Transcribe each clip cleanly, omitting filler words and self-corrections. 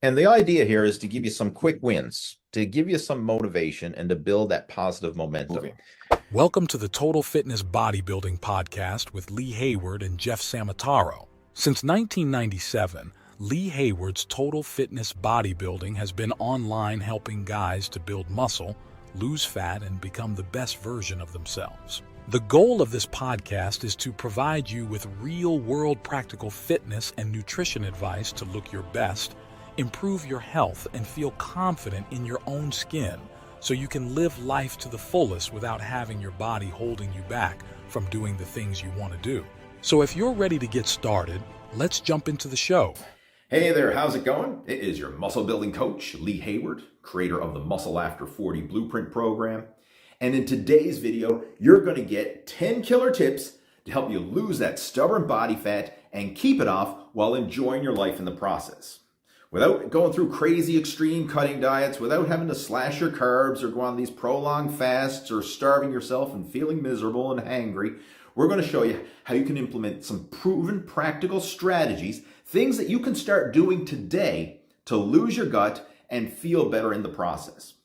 And the idea here is to give you some quick wins, to give you some motivation, and to build that positive momentum. Welcome to the Total Fitness Bodybuilding Podcast with Lee Hayward and Jeff Samataro. Since 1997, Lee Hayward's Total Fitness Bodybuilding has been online helping guys to build muscle, lose fat, and become the best version of themselves. The goal of this podcast is to provide you with real-world practical fitness and nutrition advice to look your best, improve your health, and feel confident in your own skin, so you can live life to the fullest without having your body holding you back from doing the things you want to do. So if you're ready to get started, let's jump into the show. Hey there, how's it going? It is your muscle building coach, Lee Hayward, creator of the Muscle After 40 Blueprint program. And in today's video, you're going to get 10 killer tips to help you lose that stubborn body fat and keep it off while enjoying your life in the process. Without going through crazy extreme cutting diets, without having to slash your carbs or go on these prolonged fasts or starving yourself and feeling miserable and hangry, we're going to show you how you can implement some proven practical strategies, things that you can start doing today to lose your gut and feel better in the process.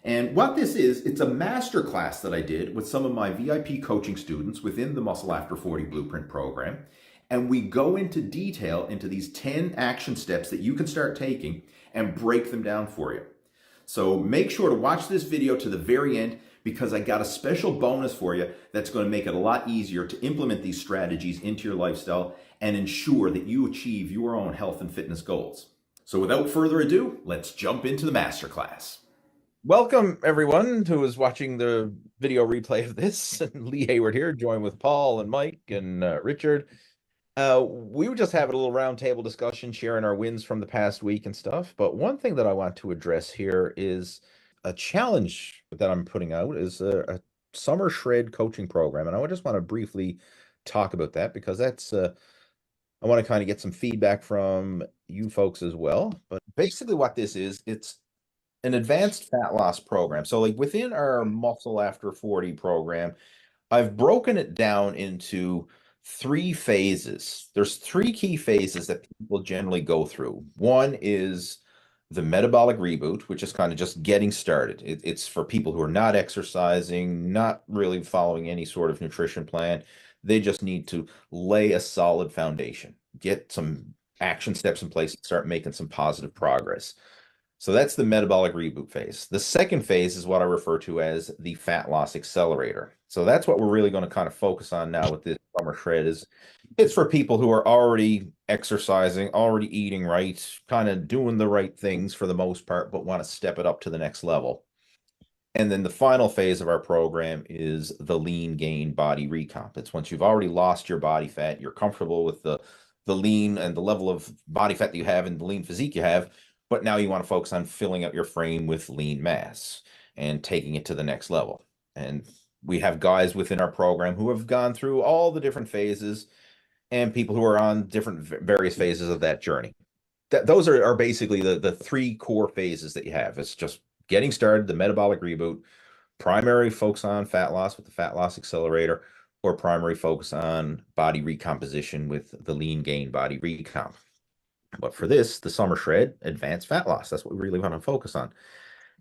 And what this is, it's a masterclass that I did with some of my VIP coaching students within the Muscle After 40 Blueprint program. And we go into detail into these 10 action steps that you can start taking and break them down for you. So make sure to watch this video to the very end, because I got a special bonus for you that's going to make it a lot easier to implement these strategies into your lifestyle and ensure that you achieve your own health and fitness goals. So without further ado, let's jump into the masterclass. Welcome everyone who is watching the video replay of this. Lee Hayward here, joined with Paul and Mike and Richard. We were just having a little roundtable discussion, sharing our wins from the past week and stuff. But one thing that I want to address here is a challenge that I'm putting out is a summer shred coaching program. And I just want to briefly talk about that, because that's, I want to kind of get some feedback from you folks as well. But basically what this is, it's an advanced fat loss program. So like within our Muscle After 40 program, I've broken it down into 3 phases. There's 3 key phases that people generally go through. One is the metabolic reboot, which is kind of just getting started. It's for people who are not exercising, not really following any sort of nutrition plan. They just need to lay a solid foundation, get some action steps in place, and start making some positive progress. So that's the metabolic reboot phase. The second phase is what I refer to as the fat loss accelerator. So that's what we're really going to kind of focus on now with this summer shred. Is it's for people who are already exercising, already eating right, kind of doing the right things for the most part, but want to step it up to the next level. And then the final phase of our program is the lean gain body recomp. It's once you've already lost your body fat, you're comfortable with the lean and the level of body fat that you have and the lean physique you have, but now you want to focus on filling up your frame with lean mass and taking it to the next level. And we have guys within our program who have gone through all the different phases, and people who are on different various phases of that journey. Those are basically the 3 core phases that you have. It's just getting started, the metabolic reboot, primary focus on fat loss with the fat loss accelerator, or primary focus on body recomposition with the lean gain body recomp. But for this, the summer shred, advanced fat loss, that's what we really want to focus on.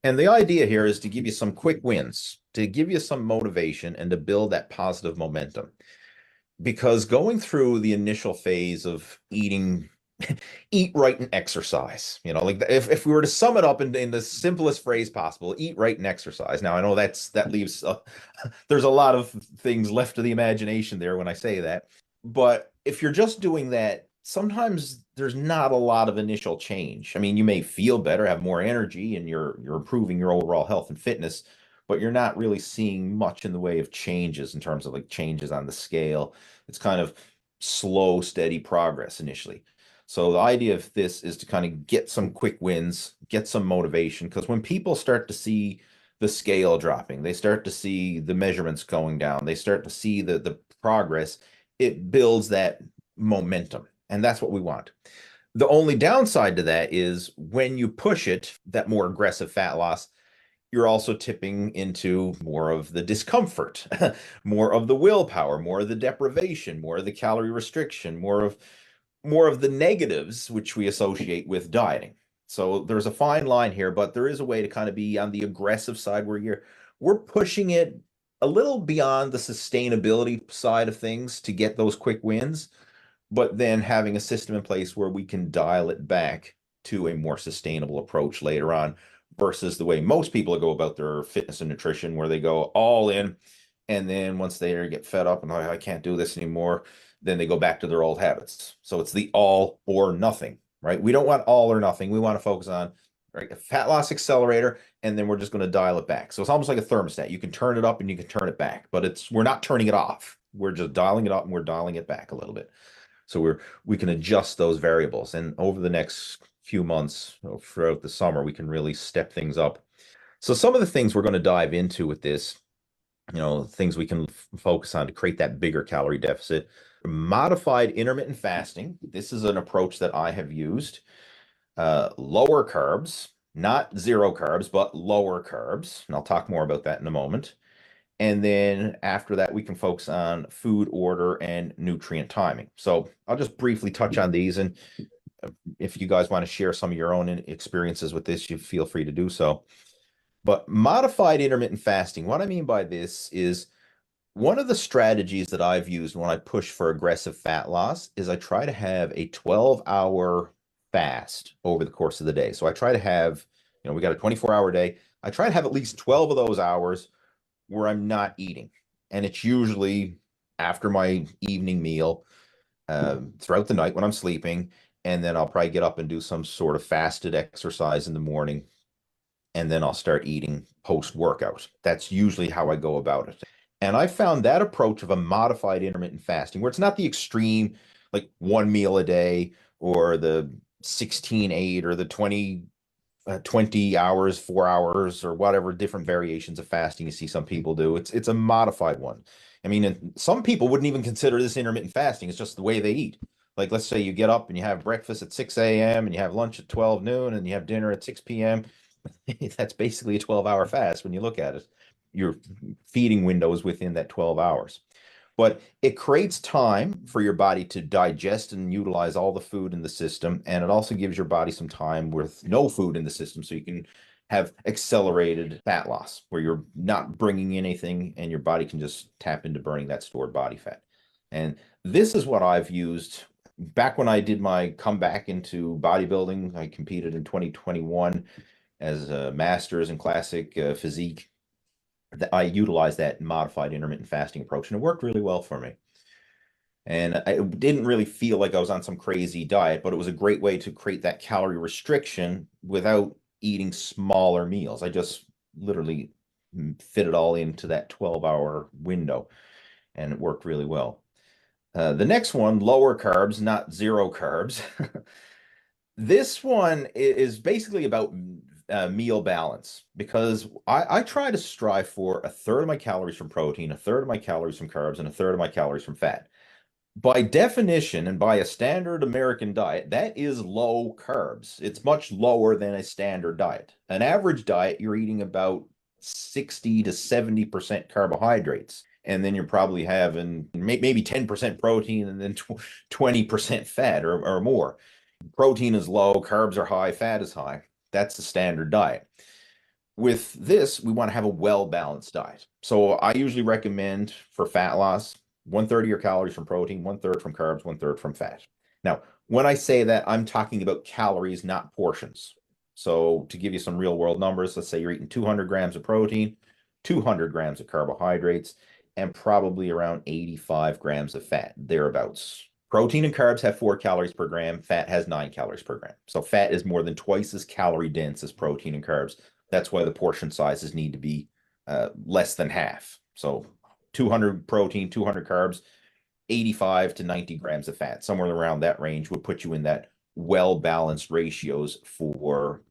And the idea here is to give you some quick wins, to give you some motivation, and to build that positive momentum. Because going through the initial phase of eating, eat right and exercise, like if we were to sum it up in the simplest phrase possible, eat right and exercise. Now, I know that leaves, there's a lot of things left to the imagination there when I say that. But if you're just doing that, sometimes there's not a lot of initial change. I mean, you may feel better, have more energy, and you're improving your overall health and fitness, but you're not really seeing much in the way of changes in terms of like changes on the scale. It's kind of slow, steady progress initially. So the idea of this is to kind of get some quick wins, get some motivation, because when people start to see the scale dropping, they start to see the measurements going down, they start to see the progress, it builds that momentum. And that's what we want. The only downside to that is when you push it, that more aggressive fat loss, you're also tipping into more of the discomfort, more of the willpower, more of the deprivation, more of the calorie restriction, more of the negatives which we associate with dieting. So there's a fine line here, but there is a way to kind of be on the aggressive side where we're pushing it a little beyond the sustainability side of things to get those quick wins, but then having a system in place where we can dial it back to a more sustainable approach later on versus the way most people go about their fitness and nutrition, where they go all in. And then once they get fed up and I can't do this anymore, then they go back to their old habits. So it's the all or nothing, right? We don't want all or nothing. We want to focus on right, a fat loss accelerator, and then we're just going to dial it back. So it's almost like a thermostat. You can turn it up and you can turn it back, but we're not turning it off. We're just dialing it up and we're dialing it back a little bit. So we can adjust those variables. And over the next few months, throughout the summer, we can really step things up. So some of the things we're going to dive into with this, things we can focus on to create that bigger calorie deficit. Modified intermittent fasting. This is an approach that I have used. Lower carbs, not zero carbs, but lower carbs. And I'll talk more about that in a moment. And then after that, we can focus on food order and nutrient timing. So I'll just briefly touch on these. And if you guys want to share some of your own experiences with this, you feel free to do so. But modified intermittent fasting, what I mean by this is one of the strategies that I've used when I push for aggressive fat loss is I try to have a 12-hour fast over the course of the day. So I try to have, we got a 24-hour day. I try to have at least 12 of those hours where I'm not eating. And it's usually after my evening meal, throughout the night when I'm sleeping. And then I'll probably get up and do some sort of fasted exercise in the morning. And then I'll start eating post-workout. That's usually how I go about it. And I found that approach of a modified intermittent fasting, where it's not the extreme, like one meal a day or the 16-8 or the 20 hours, 4 hours, or whatever different variations of fasting you see some people do. It's a modified one. I mean, some people wouldn't even consider this intermittent fasting. It's just the way they eat. Like, let's say you get up and you have breakfast at 6 a.m. and you have lunch at 12 noon and you have dinner at 6 p.m. That's basically a 12-hour fast when you look at it. Your feeding window is within that 12 hours. But it creates time for your body to digest and utilize all the food in the system. And it also gives your body some time with no food in the system so you can have accelerated fat loss where you're not bringing in anything and your body can just tap into burning that stored body fat. And this is what I've used back when I did my comeback into bodybuilding. I competed in 2021 as a master's in classic physique. I utilized that modified intermittent fasting approach, and it worked really well for me. And I didn't really feel like I was on some crazy diet, but it was a great way to create that calorie restriction without eating smaller meals. I just literally fit it all into that 12-hour window, and it worked really well. The next one, lower carbs, not zero carbs. This one is basically about meal balance, because I try to strive for a third of my calories from protein, a third of my calories from carbs, and a third of my calories from fat. By definition, and by a standard American diet, that is low carbs. It's much lower than a standard diet. An average diet, you're eating about 60 to 70% carbohydrates. And then you're probably having maybe 10% protein and then 20% fat or more. Protein is low, carbs are high, fat is high. That's the standard diet. With this, we want to have a well-balanced diet. So I usually recommend for fat loss, 1/3 of your calories from protein, 1/3 from carbs, 1/3 from fat. Now, when I say that, I'm talking about calories, not portions. So to give you some real world numbers, let's say you're eating 200 grams of protein, 200 grams of carbohydrates, and probably around 85 grams of fat, thereabouts. Protein and carbs have 4 calories per gram. Fat has 9 calories per gram. So fat is more than twice as calorie dense as protein and carbs. That's why the portion sizes need to be less than half. So 200 protein, 200 carbs, 85 to 90 grams of fat. Somewhere around that range would put you in that well-balanced ratios for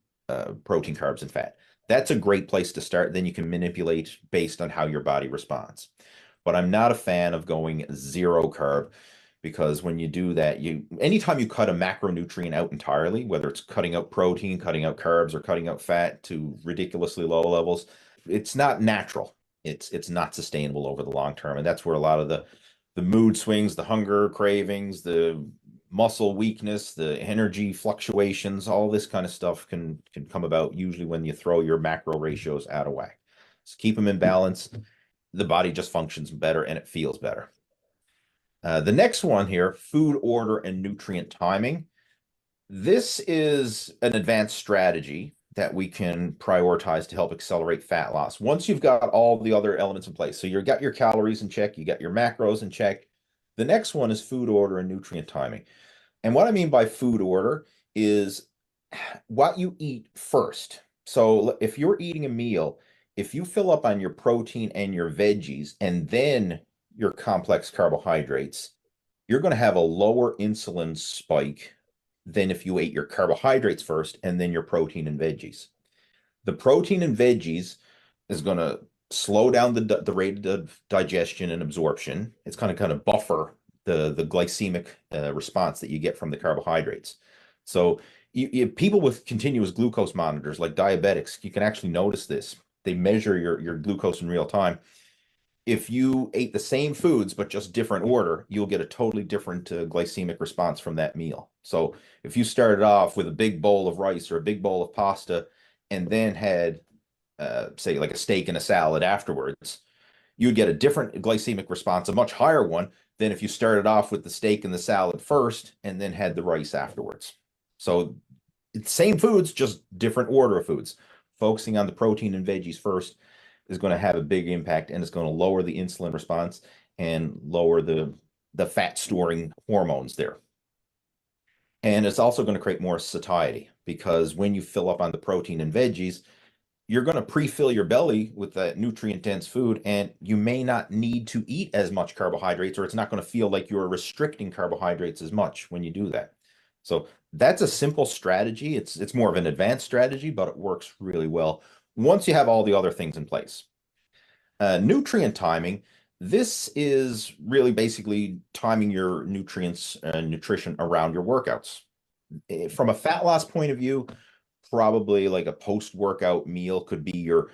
protein, carbs, and fat. That's a great place to start. Then you can manipulate based on how your body responds. But I'm not a fan of going zero carb, because when you do that, anytime you cut a macronutrient out entirely, whether it's cutting out protein, cutting out carbs, or cutting out fat to ridiculously low levels, it's not natural. It's not sustainable over the long term. And that's where a lot of the mood swings, the hunger, cravings, the muscle weakness, the energy fluctuations, all this kind of stuff can come about usually when you throw your macro ratios out of whack. So keep them in balance. The body just functions better and it feels better. The next one here, food order and nutrient timing. This is an advanced strategy that we can prioritize to help accelerate fat loss. Once you've got all the other elements in place, so you've got your calories in check, you got your macros in check. The next one is food order and nutrient timing. And what I mean by food order is what you eat first. So if you're eating a meal, if you fill up on your protein and your veggies and then your complex carbohydrates, you're going to have a lower insulin spike than if you ate your carbohydrates first and then your protein and veggies. The protein and veggies is going to slow down the rate of digestion and absorption. It's going to kind of buffer the glycemic response that you get from the carbohydrates. So people with continuous glucose monitors, like diabetics, you can actually notice this. They measure your glucose in real time. If you ate the same foods, but just different order, you'll get a totally different glycemic response from that meal. So if you started off with a big bowl of rice or a big bowl of pasta and then had, say, like a steak and a salad afterwards, you would get a different glycemic response, a much higher one than if you started off with the steak and the salad first and then had the rice afterwards. So it's same foods, just different order of foods. Focusing on the protein and veggies first is going to have a big impact, and it's going to lower the insulin response and lower the fat storing hormones there. And it's also going to create more satiety, because when you fill up on the protein and veggies, you're going to pre-fill your belly with that nutrient-dense food, and you may not need to eat as much carbohydrates, or it's not going to feel like you're restricting carbohydrates as much when you do that. So that's a simple strategy. It's more of an advanced strategy, but it works really well once you have all the other things in place. Nutrient timing. This is really basically timing your nutrients and nutrition around your workouts. From a fat loss point of view, probably like a post-workout meal could be your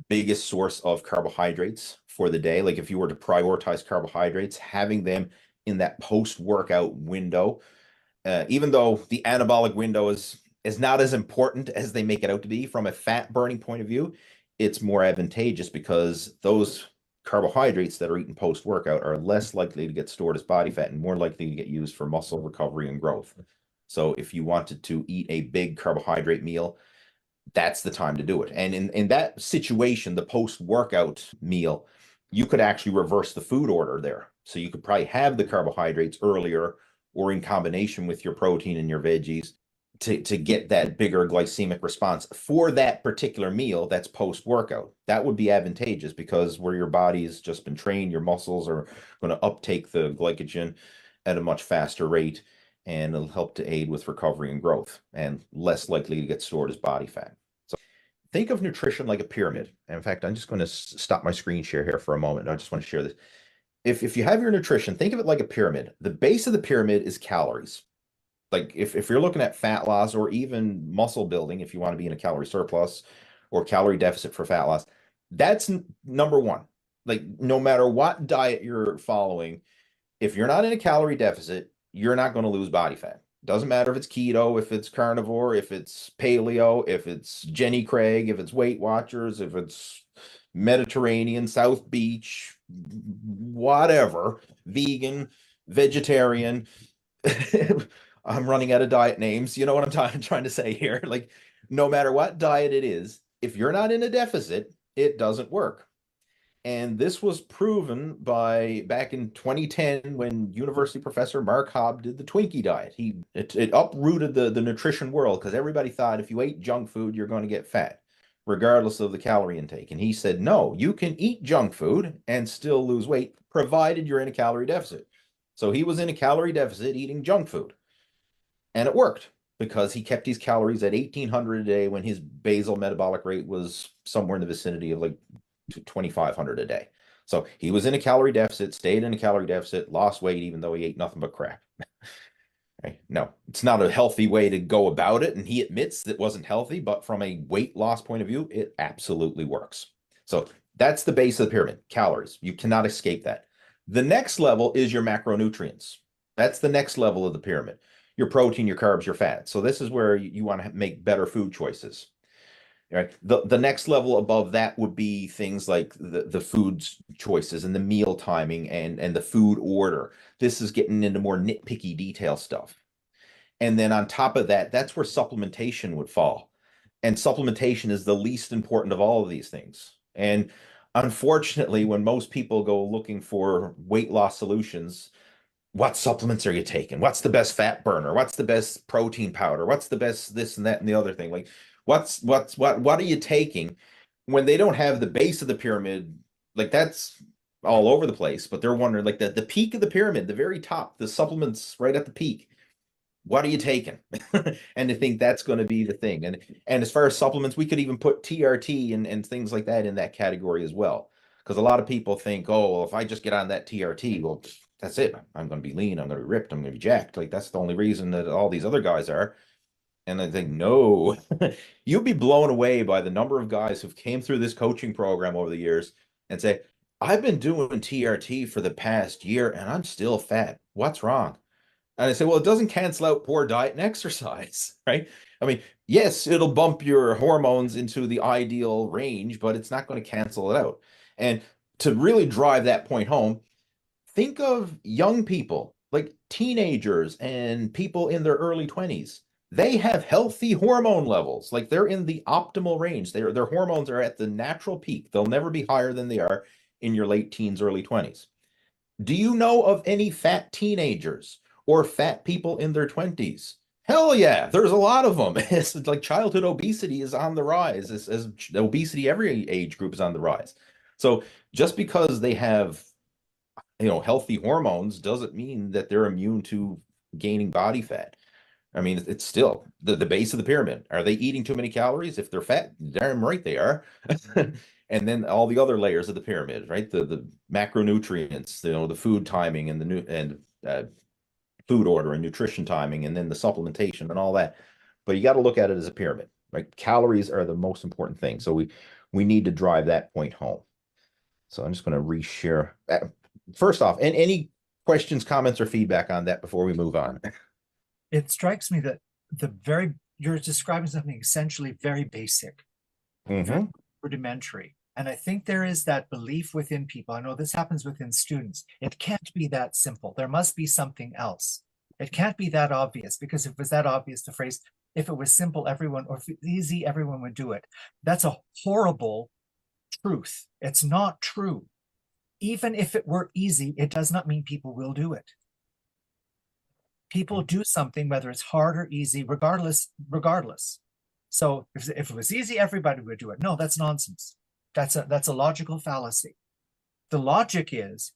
biggest source of carbohydrates for the day. Like if you were to prioritize carbohydrates, having them in that post-workout window, even though the anabolic window is not as important as they make it out to be from a fat burning point of view, it's more advantageous because those carbohydrates that are eaten post-workout are less likely to get stored as body fat and more likely to get used for muscle recovery and growth. So if you wanted to eat a big carbohydrate meal, that's the time to do it. And in that situation, the post-workout meal, you could actually reverse the food order there. So you could probably have the carbohydrates earlier or in combination with your protein and your veggies to get that bigger glycemic response for that particular meal that's post-workout. That would be advantageous because where your body's just been trained, your muscles are going to uptake the glycogen at a much faster rate, and it'll help to aid with recovery and growth and less likely to get stored as body fat. So think of nutrition like a pyramid. In fact, I'm just going to stop my screen share here for a moment. I just want to share this. If you have your nutrition, think of it like a pyramid. The base of the pyramid is calories. Like if you're looking at fat loss or even muscle building, if you want to be in a calorie surplus or calorie deficit for fat loss, that's number one. Like no matter what diet you're following, if you're not in a calorie deficit, you're not going to lose body fat. Doesn't matter if it's keto, if it's carnivore, if it's paleo, if it's Jenny Craig, if it's Weight Watchers, if it's Mediterranean, South Beach, whatever, vegan, vegetarian. I'm running out of diet names. You know what I'm trying to say here? Like, no matter what diet it is, if you're not in a deficit, it doesn't work. And this was proven by back in 2010 when university professor Mark Hobb did the Twinkie diet. It uprooted the nutrition world because everybody thought if you ate junk food, you're going to get fat, regardless of the calorie intake. And he said, no, you can eat junk food and still lose weight, provided you're in a calorie deficit. So he was in a calorie deficit eating junk food. And it worked because he kept his calories at 1,800 a day when his basal metabolic rate was somewhere in the vicinity of like 2,500 a day. So he was in a calorie deficit, stayed in a calorie deficit, lost weight, even though he ate nothing but crap. Right? No, it's not a healthy way to go about it. And he admits that it wasn't healthy, but from a weight loss point of view, it absolutely works. So that's the base of the pyramid, calories. You cannot escape that. The next level is your macronutrients. That's the next level of the pyramid. Your protein, your carbs, your fat. So this is where you want to make better food choices. Right. The next level above that would be things like the food choices and the meal timing and the food order. This is getting into more nitpicky detail stuff. And then on top of that, that's where supplementation would fall. And supplementation is the least important of all of these things. And unfortunately, when most people go looking for weight loss solutions, what supplements are you taking? What's the best fat burner? What's the best protein powder? What's the best this and that and the other thing? Like what are you taking when they don't have the base of the pyramid? Like that's all over the place, but they're wondering like the peak of the pyramid, the very top, the supplements right at the peak. What are you taking? And I think that's going to be the thing. And as far as supplements, we could even put TRT and things like that in that category as well. Because a lot of people think, oh, well, if I just get on that TRT, well, that's it. I'm going to be lean. I'm going to be ripped. I'm going to be jacked. Like that's the only reason that all these other guys are. And I think, no, you'll be blown away by the number of guys who've came through this coaching program over the years and say, I've been doing TRT for the past year and I'm still fat. What's wrong? And I say, well, it doesn't cancel out poor diet and exercise, right? I mean, yes, it'll bump your hormones into the ideal range, but it's not going to cancel it out. And to really drive that point home, think of young people, like teenagers and people in their early 20s. They have healthy hormone levels, like they're in the optimal range. Their hormones are at the natural peak. They'll never be higher than they are in your late teens, early 20s. Do you know of any fat teenagers or fat people in their 20s? Hell yeah, there's a lot of them. It's like childhood obesity is on the rise, as obesity every age group is on the rise. So just because they have healthy hormones doesn't mean that they're immune to gaining body fat. I mean, it's still the base of the pyramid. Are they eating too many calories? If they're fat, damn right they are. And then all the other layers of the pyramid, right? The macronutrients, the food timing and the new and food order and nutrition timing, and then the supplementation and all that. But you got to look at it as a pyramid, right? Calories are the most important thing. So we need to drive that point home. So I'm just going to reshare. First off, and any questions, comments, or feedback on that before we move on? It strikes me that you're describing something essentially very basic, very rudimentary. And I think there is that belief within people. I know this happens within students. It can't be that simple. There must be something else. It can't be that obvious, because if it was that obvious, the phrase, if it was simple, everyone, or if it's easy, everyone would do it. That's a horrible truth. It's not true. Even if it were easy, it does not mean people will do it. People do something, whether it's hard or easy, regardless. So if it was easy, everybody would do it. No, that's nonsense. That's a logical fallacy. The logic is,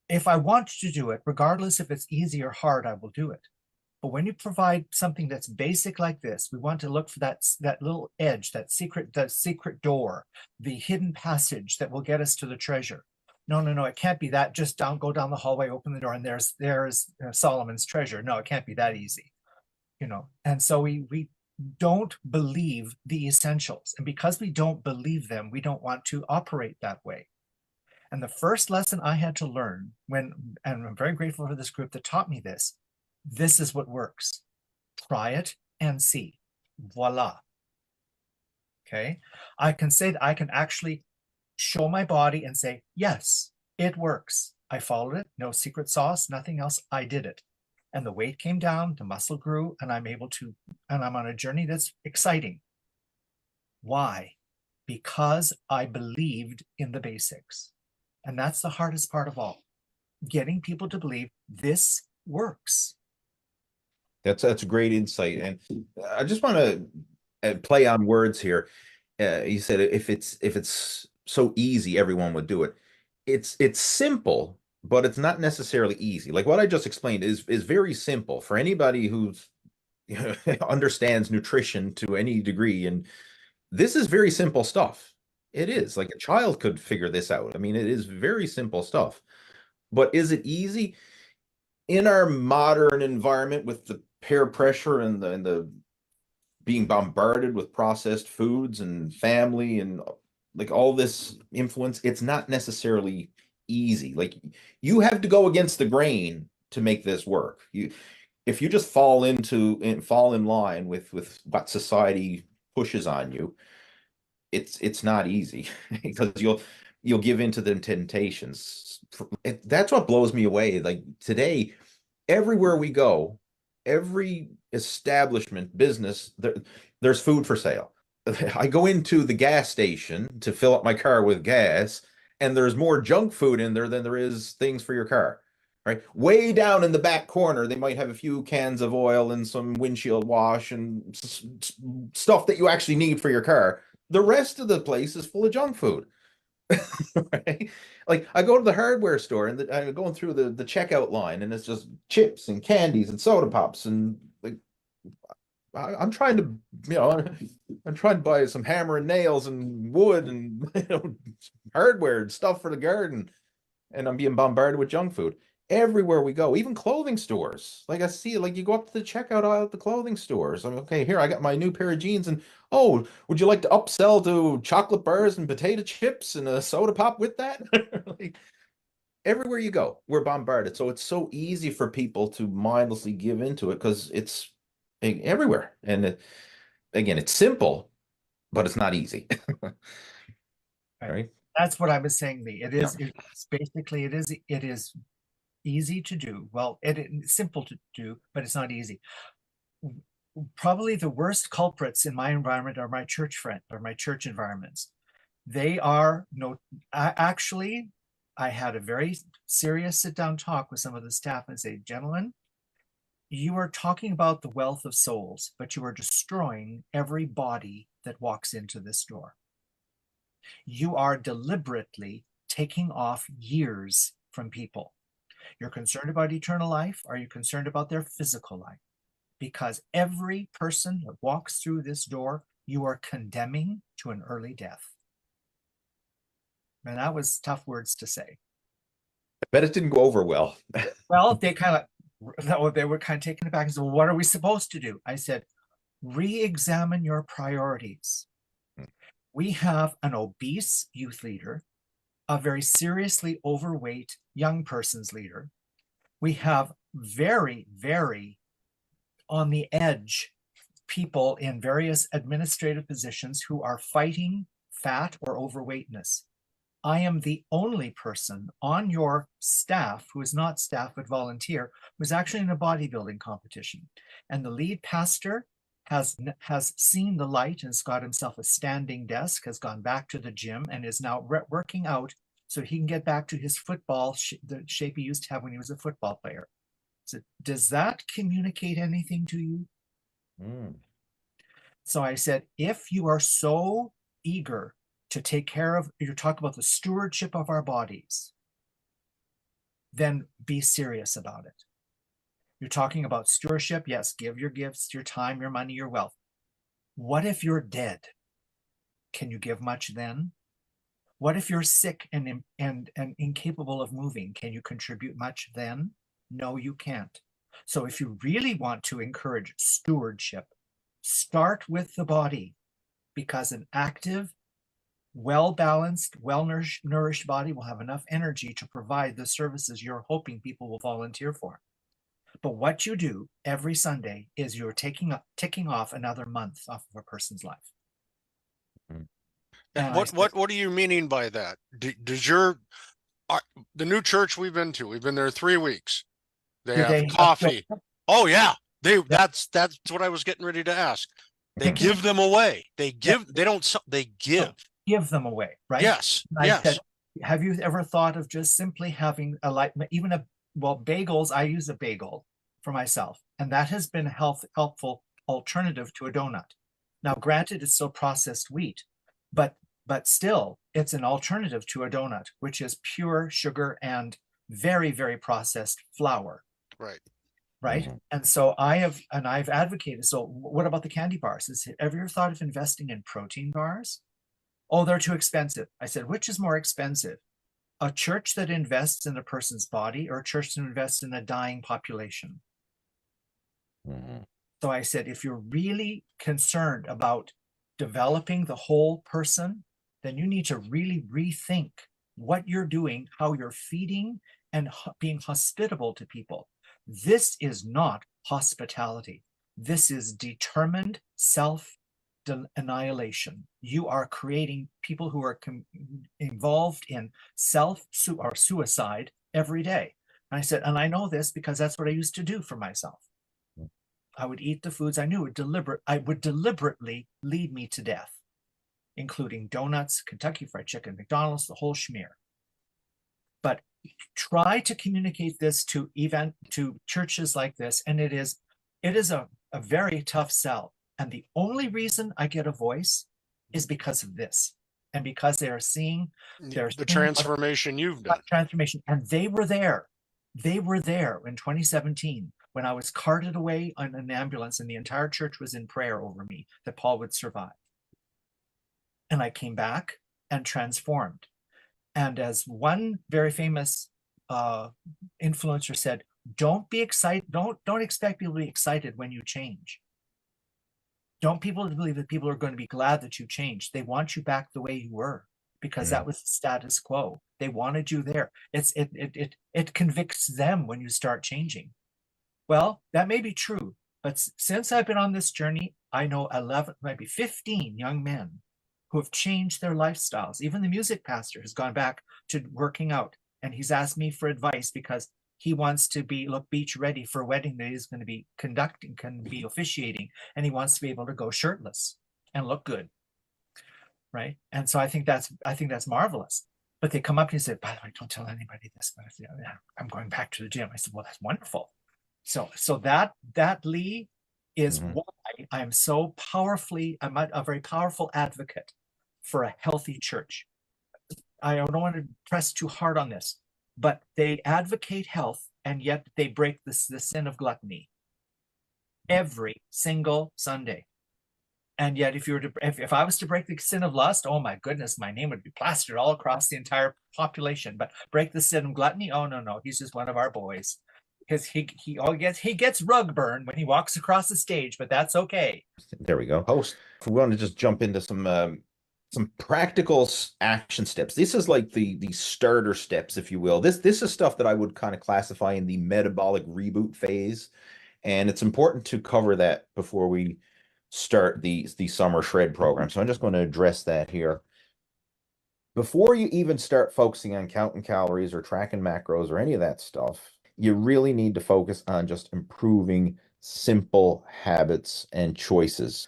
if I want to do it, regardless if it's easy or hard, I will do it. But when you provide something that's basic like this, we want to look for that little edge, that secret door, the hidden passage that will get us to the treasure. No, it can't be that. Just go down the hallway, open the door, and there's Solomon's treasure. No, it can't be that easy, And so we don't believe the essentials, and because we don't believe them, we don't want to operate that way. And the first lesson I had to learn and I'm very grateful for this group that taught me this. This is what works. Try it and see. Voila. Okay, I can say that I can actually show my body and say, yes, it works. I followed it. No secret sauce, nothing else. I did it. And the weight came down, the muscle grew, and I'm on a journey that's exciting. Why? Because I believed in the basics. And that's the hardest part of all. Getting people to believe this works. That's a great insight. And I just want to play on words here. You said if it's so easy, everyone would do it. It's simple, but it's not necessarily easy. Like what I just explained is very simple for anybody who's understands nutrition to any degree. And this is very simple stuff. It is like a child could figure this out. I mean, it is very simple stuff. But is it easy? In our modern environment with the peer pressure and the being bombarded with processed foods and family and like all this influence, it's not necessarily easy. Like you have to go against the grain to make this work. If you just fall in line with what society pushes on you, it's not easy because you'll give into the temptations. That's what blows me away. Like today, everywhere we go, every establishment, business, there's food for sale. I go into the gas station to fill up my car with gas, and there's more junk food in there than there is things for your car. Right? Way down in the back corner, they might have a few cans of oil and some windshield wash and stuff that you actually need for your car. The rest of the place is full of junk food. Right? Like I go to the hardware store and I'm going through the checkout line, and it's just chips and candies and soda pops, and like I'm trying to, I'm trying to buy some hammer and nails and wood and hardware and stuff for the garden, and I'm being bombarded with junk food everywhere we go, even clothing stores. Like I see, like you go up to the checkout aisle at the clothing stores. I'm okay, here I got my new pair of jeans, and oh, would you like to upsell to chocolate bars and potato chips and a soda pop with that? Like, everywhere you go, we're bombarded. So it's so easy for people to mindlessly give into it because it's everywhere. And again, it's simple, but it's not easy. Right? That's what I was saying, Lee. It's basically it is easy to do. Well, it's simple to do, but it's not easy. Probably the worst culprits in my environment are my church environments. They are actually, I had a very serious sit-down talk with some of the staff and say, gentlemen, you are talking about the wealth of souls, but you are destroying every body that walks into this door. You are deliberately taking off years from people. You're concerned about eternal life. Are you concerned about their physical life? Because every person that walks through this door, you are condemning to an early death. And that was tough words to say. I bet it didn't go over well. Well, they were kind of taken aback and said, well, what are we supposed to do? I said, re-examine your priorities. We have an obese youth leader, a very seriously overweight young person's leader. We have very, very on the edge people in various administrative positions who are fighting fat or overweightness. I am the only person on your staff who is not staff but volunteer who's actually in a bodybuilding competition. And the lead pastor has seen the light and has got himself a standing desk, has gone back to the gym and is now working out so he can get back to his football, the shape he used to have when he was a football player. So does that communicate anything to you? So I said, if you are so eager to take care of, you talk about the stewardship of our bodies, then be serious about it. You're talking about stewardship. Yes, give your gifts, your time, your money, your wealth. What if you're dead? Can you give much then? What if you're sick and incapable of moving? Can you contribute much then? No, you can't. So if you really want to encourage stewardship, start with the body, because an active, well-balanced, well-nourished body will have enough energy to provide the services you're hoping people will volunteer for. But what you do every Sunday is you're ticking off another month off of a person's life. And what are you meaning by that? Does the new church we've been there 3 weeks. They have coffee. Oh yeah. That's what I was getting ready to ask. They give them away. They give them away, right? Yes. Yes. Said, have you ever thought of just simply having bagels? I use a bagel for myself, and that has been a helpful alternative to a donut. Now, granted, it's still processed wheat, but still, it's an alternative to a donut, which is pure sugar and very, very processed flour. Right. Mm-hmm. And so I've advocated. So what about the candy bars? Have you ever thought of investing in protein bars? Oh, they're too expensive. I said, which is more expensive? A church that invests in a person's body or a church that invests in a dying population? Mm-hmm. So I said, if you're really concerned about developing the whole person, then you need to really rethink what you're doing, how you're feeding and being hospitable to people. This is not hospitality. This is determined self-annihilation. You are creating people who are involved in or suicide every day. And I said, and I know this because that's what I used to do for myself. I would eat the foods I knew would deliberately lead me to death, including donuts, Kentucky Fried Chicken, McDonald's, the whole schmear. But try to communicate this to churches like this, and it is a very tough sell. And the only reason I get a voice is because of this, and because they are seeing the transformation you've done. Transformation, and they were there. They were there in 2017 when I was carted away on an ambulance, and the entire church was in prayer over me that Paul would survive. And I came back and transformed. And as one very famous influencer said, don't be excited. Don't expect people to be excited when you change. Don't people believe that people are going to be glad that you changed. They want you back the way you were, because that was the status quo. They wanted you there. It convicts them when you start changing. Well, that may be true, but since I've been on this journey, I know 11, maybe 15 young men who have changed their lifestyles. Even the music pastor has gone back to working out, and he's asked me for advice because he wants to look beach ready for a wedding that he's going to be officiating, and he wants to be able to go shirtless and look good, right? And so I think that's marvelous. But they come up to me and say, by the way, don't tell anybody this, but I'm going back to the gym. I said, well, that's wonderful. So that Lee is why I'm so powerfully, I'm a very powerful advocate for a healthy church. I don't want to press too hard on this, but they advocate health, and yet they break the sin of gluttony every single Sunday. And yet, if I was to break the sin of lust, oh my goodness, my name would be plastered all across the entire population. But break the sin of gluttony, oh no, he's just one of our boys. Because he gets rug burn when he walks across the stage, but that's okay. There we go. Host, if we want to just jump into some practical action steps. This is like the starter steps, if you will. This is stuff that I would kind of classify in the metabolic reboot phase, and it's important to cover that before we start the summer shred program. So I'm just going to address that here. Before you even start focusing on counting calories or tracking macros or any of that stuff, you really need to focus on just improving simple habits and choices.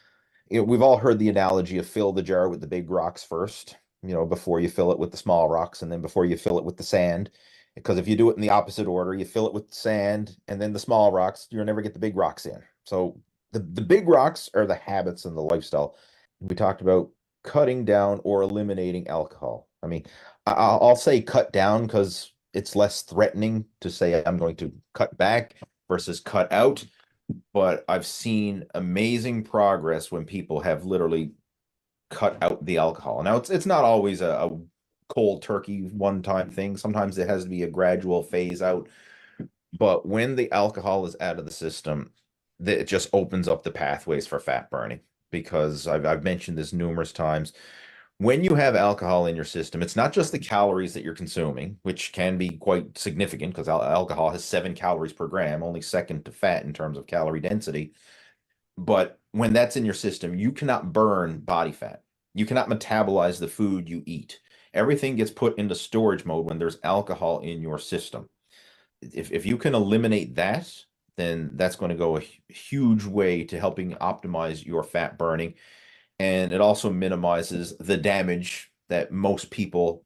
We've all heard the analogy of fill the jar with the big rocks first, before you fill it with the small rocks, and then before you fill it with the sand. Because if you do it in the opposite order, you fill it with sand and then the small rocks, you'll never get the big rocks in. So the big rocks are the habits and the lifestyle. We talked about cutting down or eliminating alcohol. I mean, I'll say cut down because it's less threatening to say I'm going to cut back versus cut out. But I've seen amazing progress when people have literally cut out the alcohol. Now, it's not always a cold turkey one-time thing. Sometimes it has to be a gradual phase out. But when the alcohol is out of the system, it just opens up the pathways for fat burning. Because I've mentioned this numerous times. When you have alcohol in your system, it's not just the calories that you're consuming, which can be quite significant because alcohol has 7 calories per gram, only second to fat in terms of calorie density. But when that's in your system, you cannot burn body fat. You cannot metabolize the food you eat. Everything gets put into storage mode when there's alcohol in your system. If you can eliminate that, then that's going to go a huge way to helping optimize your fat burning. And it also minimizes the damage that most people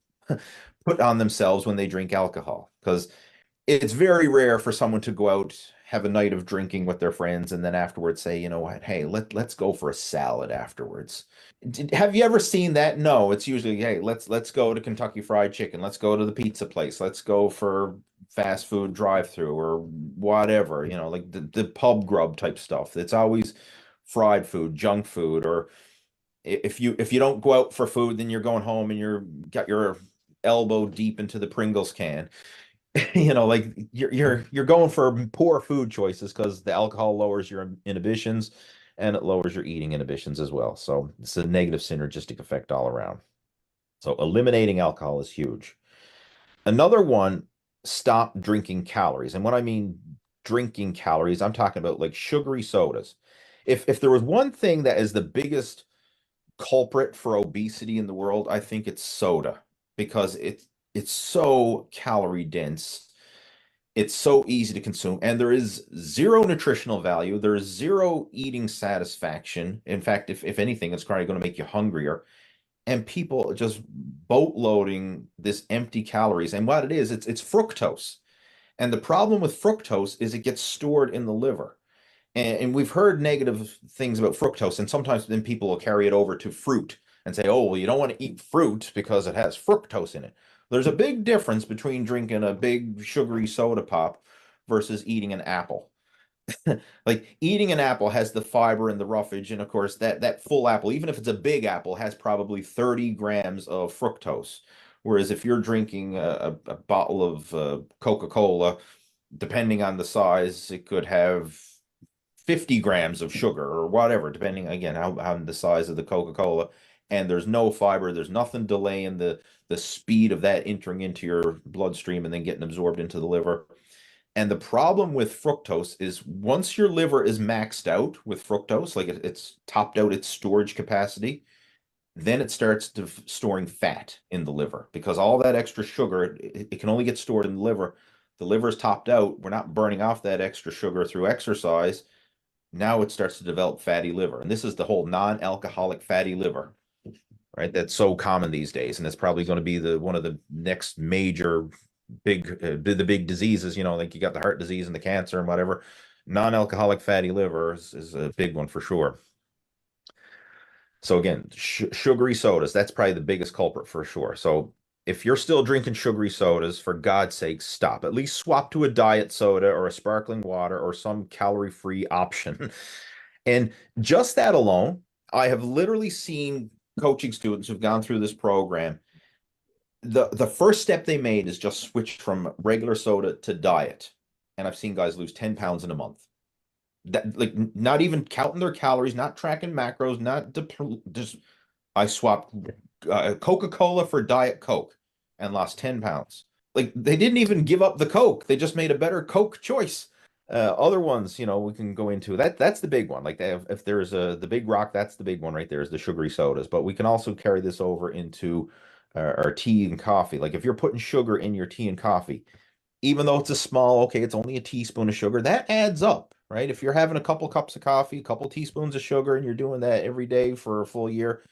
put on themselves when they drink alcohol. Because it's very rare for someone to go out, have a night of drinking with their friends, and then afterwards say, you know what, hey, let's go for a salad afterwards. Have you ever seen that? No, it's usually, hey, let's go to Kentucky Fried Chicken. Let's go to the pizza place. Let's go for fast food drive-through or whatever, like the pub grub type stuff. It's always fried food, junk food, or if you don't go out for food, then you're going home and you're got your elbow deep into the Pringles can. Like you're going for poor food choices because the alcohol lowers your inhibitions and it lowers your eating inhibitions as well. So it's a negative synergistic effect all around. So eliminating alcohol is huge. Another one, stop drinking calories. And what I mean drinking calories. I'm talking about like sugary sodas. If there was one thing that is the biggest culprit for obesity in the world, I think it's soda, because it's so calorie dense. It's so easy to consume, and there is zero nutritional value. There is zero eating satisfaction. In fact, if anything, it's probably going to make you hungrier. And people just boatloading this empty calories. And what it is, it's fructose. And the problem with fructose is it gets stored in the liver. And we've heard negative things about fructose, and sometimes then people will carry it over to fruit and say, oh, well, you don't want to eat fruit because it has fructose in it. There's a big difference between drinking a big sugary soda pop versus eating an apple. Like eating an apple has the fiber and the roughage, and of course that full apple, even if it's a big apple, has probably 30 grams of fructose. Whereas if you're drinking a bottle of Coca-Cola, depending on the size, it could have 50 grams of sugar or whatever, depending again how the size of the Coca-Cola. And there's no fiber, there's nothing delaying the speed of that entering into your bloodstream and then getting absorbed into the liver. And the problem with fructose is once your liver is maxed out with fructose, like it's topped out its storage capacity, then it starts to storing fat in the liver, because all that extra sugar, it can only get stored in the liver. The liver is topped out. We're not burning off that extra sugar through exercise. Now it starts to develop fatty liver. And this is the whole non-alcoholic fatty liver, right? That's so common these days. And it's probably going to be one of the next major the big diseases, like you got the heart disease and the cancer and whatever. Non-alcoholic fatty liver is a big one for sure. So again, sugary sodas, that's probably the biggest culprit for sure. So if you're still drinking sugary sodas, for God's sake, stop. At least swap to a diet soda or a sparkling water or some calorie-free option. And just that alone, I have literally seen coaching students who've gone through this program. The first step they made is just switch from regular soda to diet. And I've seen guys lose 10 pounds in a month. That, like, not even counting their calories, not tracking macros, just I swapped Coca-Cola for Diet Coke and lost 10 pounds. Like, they didn't even give up the Coke. They just made a better Coke choice. Other ones, we can go into that's the big one. Like, if there's the big rock, that's the big one right there, is the sugary sodas. But we can also carry this over into our tea and coffee. Like, if you're putting sugar in your tea and coffee, even though it's it's only a teaspoon of sugar, that adds up, right? If you're having a couple cups of coffee, a couple teaspoons of sugar, and you're doing that every day for a full year,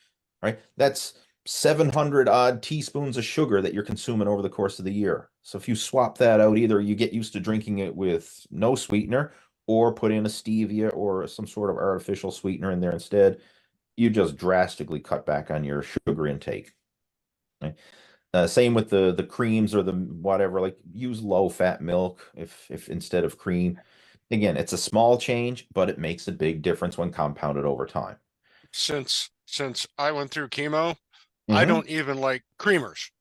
right? That's 700 odd teaspoons of sugar that you're consuming over the course of the year. So if you swap that out, either you get used to drinking it with no sweetener, or put in a stevia or some sort of artificial sweetener in there instead, you just drastically cut back on your sugar intake. Right? Same with the creams or the whatever, like use low fat milk if instead of cream. Again, it's a small change, but it makes a big difference when compounded over time. Since I went through chemo, I Mm-hmm. don't even like creamers.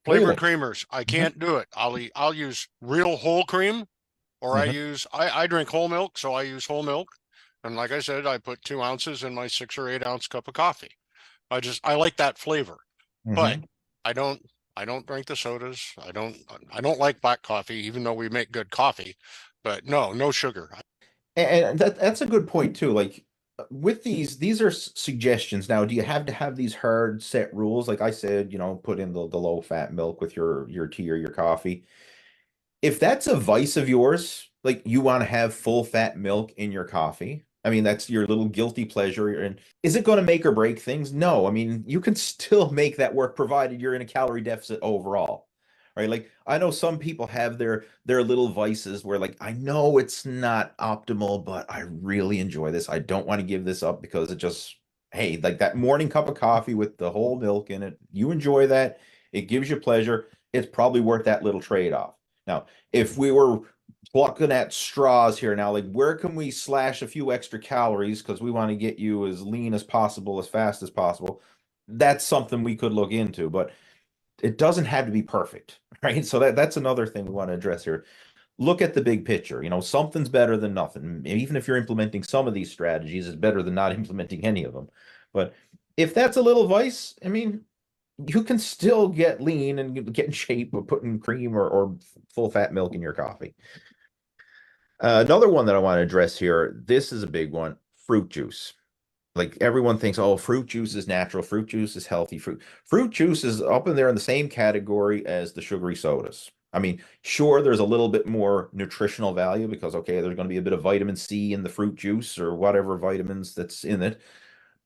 Really? Flavored creamers. I can't do it. I'll use real whole cream, or Mm-hmm. I drink whole milk, so I use whole milk. And like I said, I put 2 ounces in my 6 or 8 ounce cup of coffee. I like that flavor. But Mm-hmm. I don't drink the sodas. I don't like black coffee, even though we make good coffee. But no sugar. And that's a good point too. Like, with these are suggestions. Now, do you have to have these hard set rules? Like I said, put in the low fat milk with your tea or your coffee. If that's a vice of yours, like you want to have full fat milk in your coffee, I mean, that's your little guilty pleasure. And is it going to make or break things? No. I mean, you can still make that work provided you're in a calorie deficit overall. Right? Like, I know some people have their little vices where, like, I know it's not optimal, but I really enjoy this. I don't want to give this up because it just, hey, like that morning cup of coffee with the whole milk in it, you enjoy that. It gives you pleasure. It's probably worth that little trade-off. Now, if we were plucking at straws here now, like, where can we slash a few extra calories because we want to get you as lean as possible, as fast as possible? That's something we could look into, but it doesn't have to be perfect, right? So that's another thing we want to address here. Look at the big picture. Something's better than nothing. Even if you're implementing some of these strategies, it's better than not implementing any of them. But if that's a little vice, I mean, you can still get lean and get in shape with putting cream or full fat milk in your coffee. Another one that I want to address here, this is a big one, fruit juice. Like everyone thinks, oh, fruit juice is natural, fruit juice is healthy. Fruit juice is up in there in the same category as the sugary sodas. I mean, sure, there's a little bit more nutritional value because, okay, there's going to be a bit of vitamin C in the fruit juice or whatever vitamins that's in it,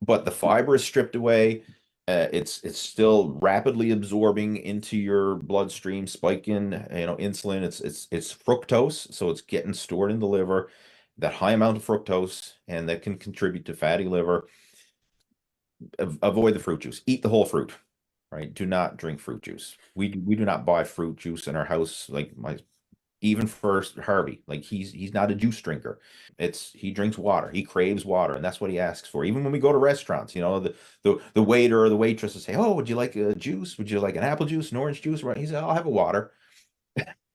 but the fiber is stripped away. It's still rapidly absorbing into your bloodstream, spiking, insulin. It's fructose, so it's getting stored in the liver. That high amount of fructose, and that can contribute to fatty liver. Avoid the fruit juice. Eat the whole fruit, right? Do not drink fruit juice. We do not buy fruit juice in our house. Like my even first Harvey, like he's not a juice drinker. He drinks water. He craves water, and that's what he asks for. Even when we go to restaurants, the waiter or the waitress will say, "Oh, would you like a juice? Would you like an apple juice, an orange juice?" Right? He said, "I'll have a water."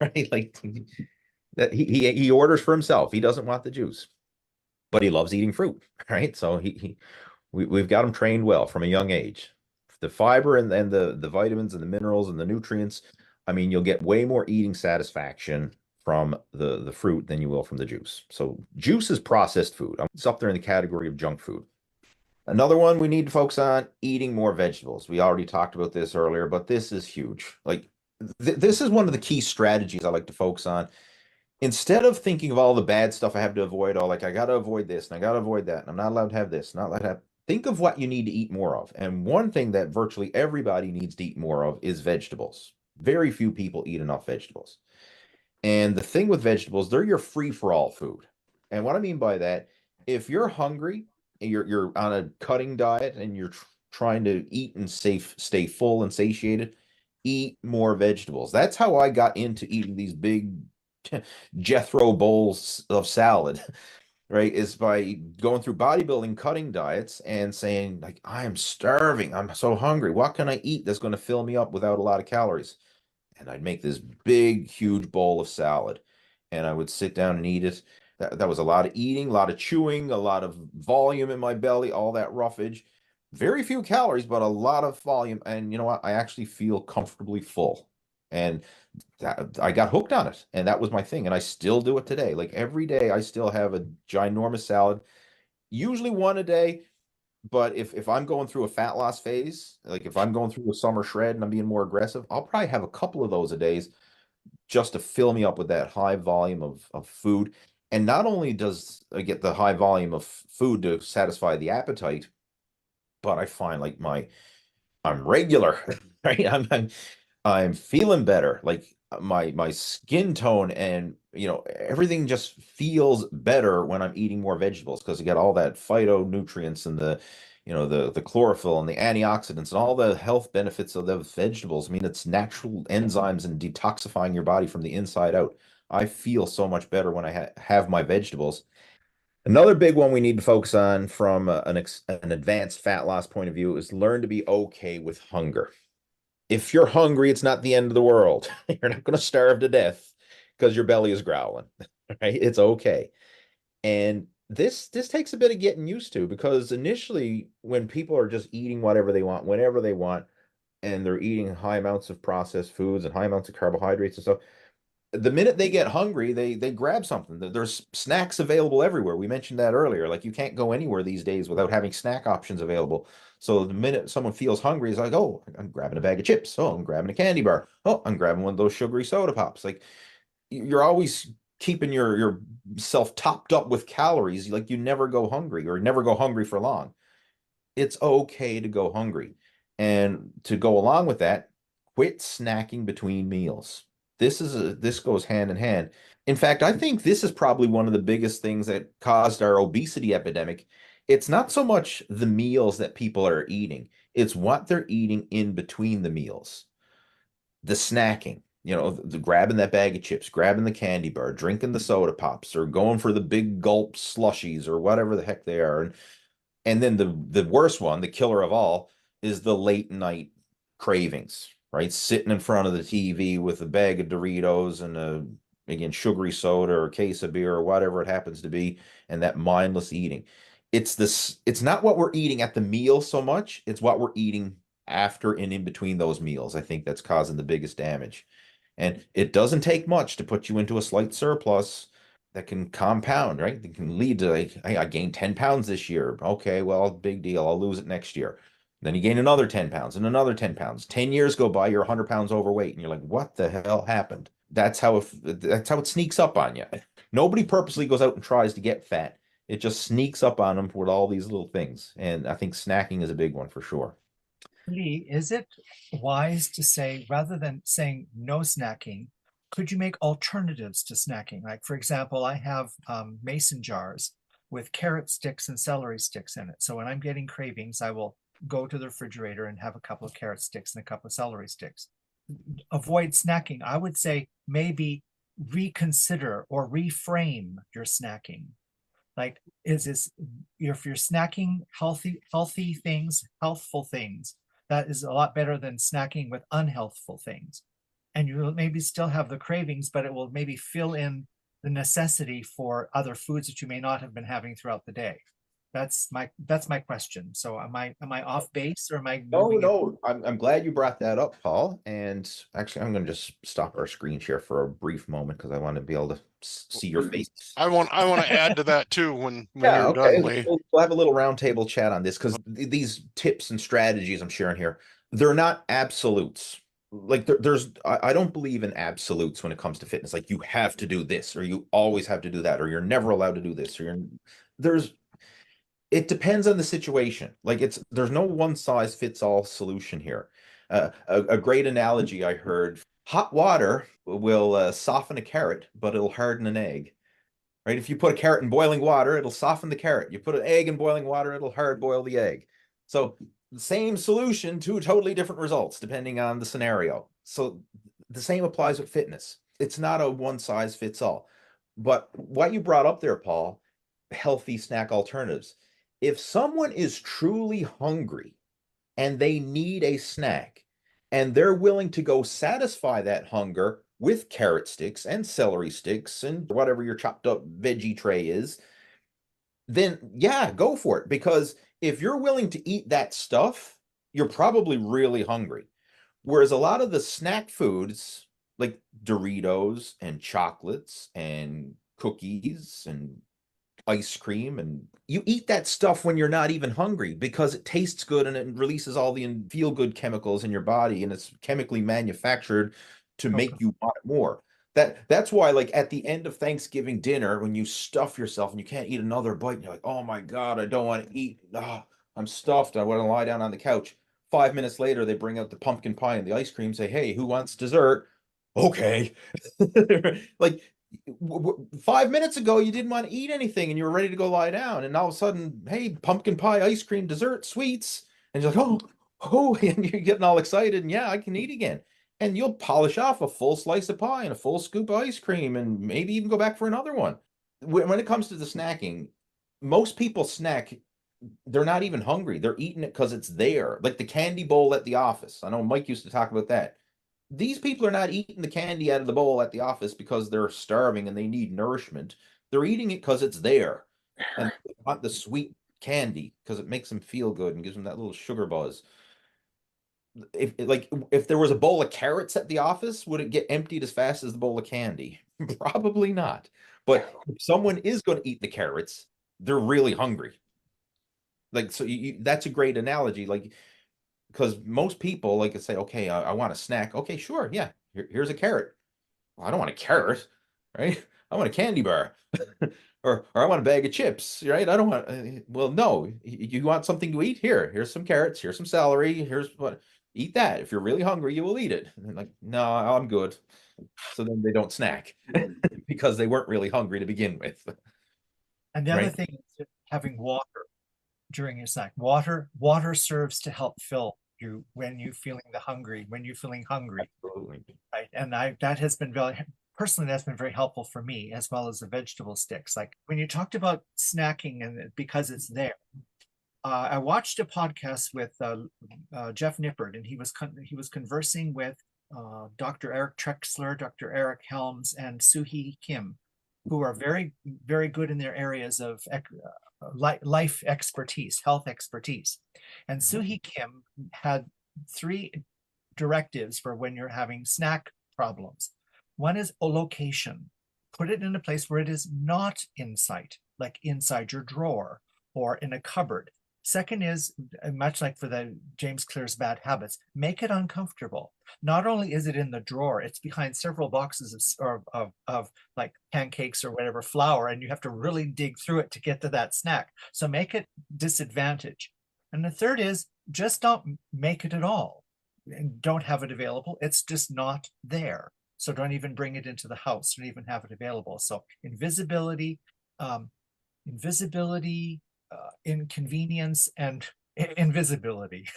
Right? Like that he orders for himself. He doesn't want the juice, but he loves eating fruit, right? So we've got him trained well from a young age. The fiber and then the vitamins and the minerals and the nutrients. I mean, you'll get way more eating satisfaction from the fruit than you will from the juice. So juice is processed food. It's up there in the category of junk food. Another one we need to focus on, eating more vegetables. We already talked about this earlier, but this is huge. Like this is one of the key strategies I like to focus on. Instead of thinking of all the bad stuff I have to avoid, like I got to avoid this and I got to avoid that, and I'm not allowed to have this, not allowed to have, think of what you need to eat more of. And one thing that virtually everybody needs to eat more of is vegetables. Very few people eat enough vegetables. And the thing with vegetables, they're your free-for-all food. And what I mean by that, if you're hungry, and you're on a cutting diet and you're trying to eat and stay full and satiated, eat more vegetables. That's how I got into eating these big Jethro bowls of salad, right? Is by going through bodybuilding cutting diets and saying, like, I am starving. I'm so hungry. What can I eat that's going to fill me up without a lot of calories? And I'd make this big, huge bowl of salad, and I would sit down and eat it. That was a lot of eating, a lot of chewing, a lot of volume in my belly, all that roughage. Very few calories, but a lot of volume. And you know what? I actually feel comfortably full. And I got hooked on it. And that was my thing. And I still do it today. Like every day, I still have a ginormous salad, usually one a day. But if I'm going through a fat loss phase, like if I'm going through a summer shred and I'm being more aggressive, I'll probably have a couple of those a days just to fill me up with that high volume of food. And not only does I get the high volume of food to satisfy the appetite, but I find like I'm regular, right? I'm feeling better. Like my skin tone and everything just feels better when I'm eating more vegetables because you get all that phytonutrients and the chlorophyll and the antioxidants and all the health benefits of the vegetables. I mean, it's natural enzymes and detoxifying your body from the inside out. I feel so much better when I have my vegetables. Another big one we need to focus on from an advanced fat loss point of view is learn to be okay with hunger. If you're hungry, it's not the end of the world. You're not going to starve to death because your belly is growling, right? It's okay. And this takes a bit of getting used to because initially when people are just eating whatever they want, whenever they want, and they're eating high amounts of processed foods and high amounts of carbohydrates and stuff, the minute they get hungry, they grab something. There's snacks available everywhere. We mentioned that earlier. Like you can't go anywhere these days without having snack options available. So the minute someone feels hungry, it's like, oh, I'm grabbing a bag of chips. Oh, I'm grabbing a candy bar. Oh, I'm grabbing one of those sugary soda pops. Like you're always keeping your self topped up with calories. Like you never go hungry or never go hungry for long. It's okay to go hungry. And to go along with that, quit snacking between meals. This goes hand in hand. In fact, I think this is probably one of the biggest things that caused our obesity epidemic. It's not so much the meals that people are eating, it's what they're eating in between the meals. The snacking, the grabbing that bag of chips, grabbing the candy bar, drinking the soda pops, or going for the big gulp slushies or whatever the heck they are. And then the worst one, the killer of all, is the late night cravings, right? Sitting in front of the TV with a bag of Doritos and again, sugary soda or a case of beer or whatever it happens to be, and that mindless eating. It's not what we're eating at the meal so much, it's what we're eating after and in between those meals. I think that's causing the biggest damage. And it doesn't take much to put you into a slight surplus. that can compound, right? That can lead to like, hey, I gained 10 pounds this year. Okay, well, big deal. I'll lose it next year. Then you gain another 10 pounds and another 10 pounds. 10 years go by, you're 100 pounds overweight, and you're like, what the hell happened? That's how it sneaks up on you. Nobody purposely goes out and tries to get fat. It just sneaks up on them with all these little things. And I think snacking is a big one for sure. Lee, is it wise to say, rather than saying no snacking, could you make alternatives to snacking? Like, for example, I have mason jars with carrot sticks and celery sticks in it. So when I'm getting cravings, I will go to the refrigerator and have a couple of carrot sticks and a couple of celery sticks. Avoid snacking. I would say maybe reconsider or reframe your snacking. Like, is this, if you're snacking healthy things, healthful things, that is a lot better than snacking with unhealthful things. And you will maybe still have the cravings, but it will maybe fill in the necessity for other foods that you may not have been having throughout the day. That's my question. So am I off base, or am I moving? No, I'm glad you brought that up, Paul. And actually, I'm going to just stop our screen share for a brief moment because I want to be able to see your face. I want to add to that too when Yeah, you're okay. done, Lee. We'll have a little roundtable chat on this because these tips and strategies I'm sharing here, they're not absolutes. Like I don't believe in absolutes when it comes to fitness. Like you have to do this, or you always have to do that, or you're never allowed to do this, or it depends on the situation. Like there's no one size fits all solution here. A great analogy I heard: hot water will soften a carrot, but it'll harden an egg. Right? If you put a carrot in boiling water, it'll soften the carrot. You put an egg in boiling water, it'll hard boil the egg. So the same solution, two totally different results depending on the scenario. So the same applies with fitness. It's not a one size fits all. But what you brought up there, Paul, healthy snack alternatives. If someone is truly hungry and they need a snack and they're willing to go satisfy that hunger with carrot sticks and celery sticks and whatever your chopped up veggie tray is, then yeah, go for it. Because if you're willing to eat that stuff, you're probably really hungry. Whereas a lot of the snack foods like Doritos and chocolates and cookies and ice cream, and you eat that stuff when you're not even hungry because it tastes good and it releases all the feel good chemicals in your body, and it's chemically manufactured to make you want it more. That's why, like at the end of Thanksgiving dinner, when you stuff yourself and you can't eat another bite, and you're like, oh my God, I don't want to eat. I'm stuffed. I want to lie down on the couch. 5 minutes later, they bring out the pumpkin pie and the ice cream, say, hey, who wants dessert? Okay. Like 5 minutes ago, you didn't want to eat anything and you were ready to go lie down. And all of a sudden, hey, pumpkin pie, ice cream, dessert, sweets. And you're like, oh, and you're getting all excited. And yeah, I can eat again. And you'll polish off a full slice of pie and a full scoop of ice cream and maybe even go back for another one. When it comes to the snacking, most people snack, they're not even hungry. They're eating it because it's there. Like the candy bowl at the office. I know Mike used to talk about that. These people are not eating the candy out of the bowl at the office because they're starving and they need nourishment. They're eating it because it's there. And they want the sweet candy because it makes them feel good and gives them that little sugar buzz. If there was a bowl of carrots at the office, would it get emptied as fast as the bowl of candy? Probably not. But if someone is going to eat the carrots, they're really hungry. Like, so that's a great analogy. Like, because most people like to say, okay, I want a snack. Okay, sure. Yeah. Here's a carrot. Well, I don't want a carrot, right? I want a candy bar or I want a bag of chips, right? I don't want, well, no, you want something to eat? Here's some carrots. Here's some celery. Here's what, eat that. If you're really hungry, you will eat it. And they're like, no, I'm good. So then they don't snack because they weren't really hungry to begin with. And the other thing is having water during your snack. Water serves to help fill you when you're feeling hungry. Absolutely. Right? And that has been personally, that's been very helpful for me, as well as the vegetable sticks. Like when you talked about snacking and because it's there, I watched a podcast with Jeff Nippard, and he was conversing with Dr. Eric Trexler, Dr. Eric Helms, and Suhee Kim, who are very, very good in their areas of life expertise, health expertise. And Suhee Kim had 3 directives for when you're having snack problems. One is a location. put it in a place where it is not in sight, like inside your drawer or in a cupboard. Second is, much like for the James Clear's bad habits, make it uncomfortable. Not only is it in the drawer, it's behind several boxes of like pancakes or whatever flour, and you have to really dig through it to get to that snack. So make it disadvantage. And the third is, just don't make it at all. And don't have it available. It's just not there. So don't even bring it into the house. Don't even have it available. So invisibility, inconvenience, and invisibility.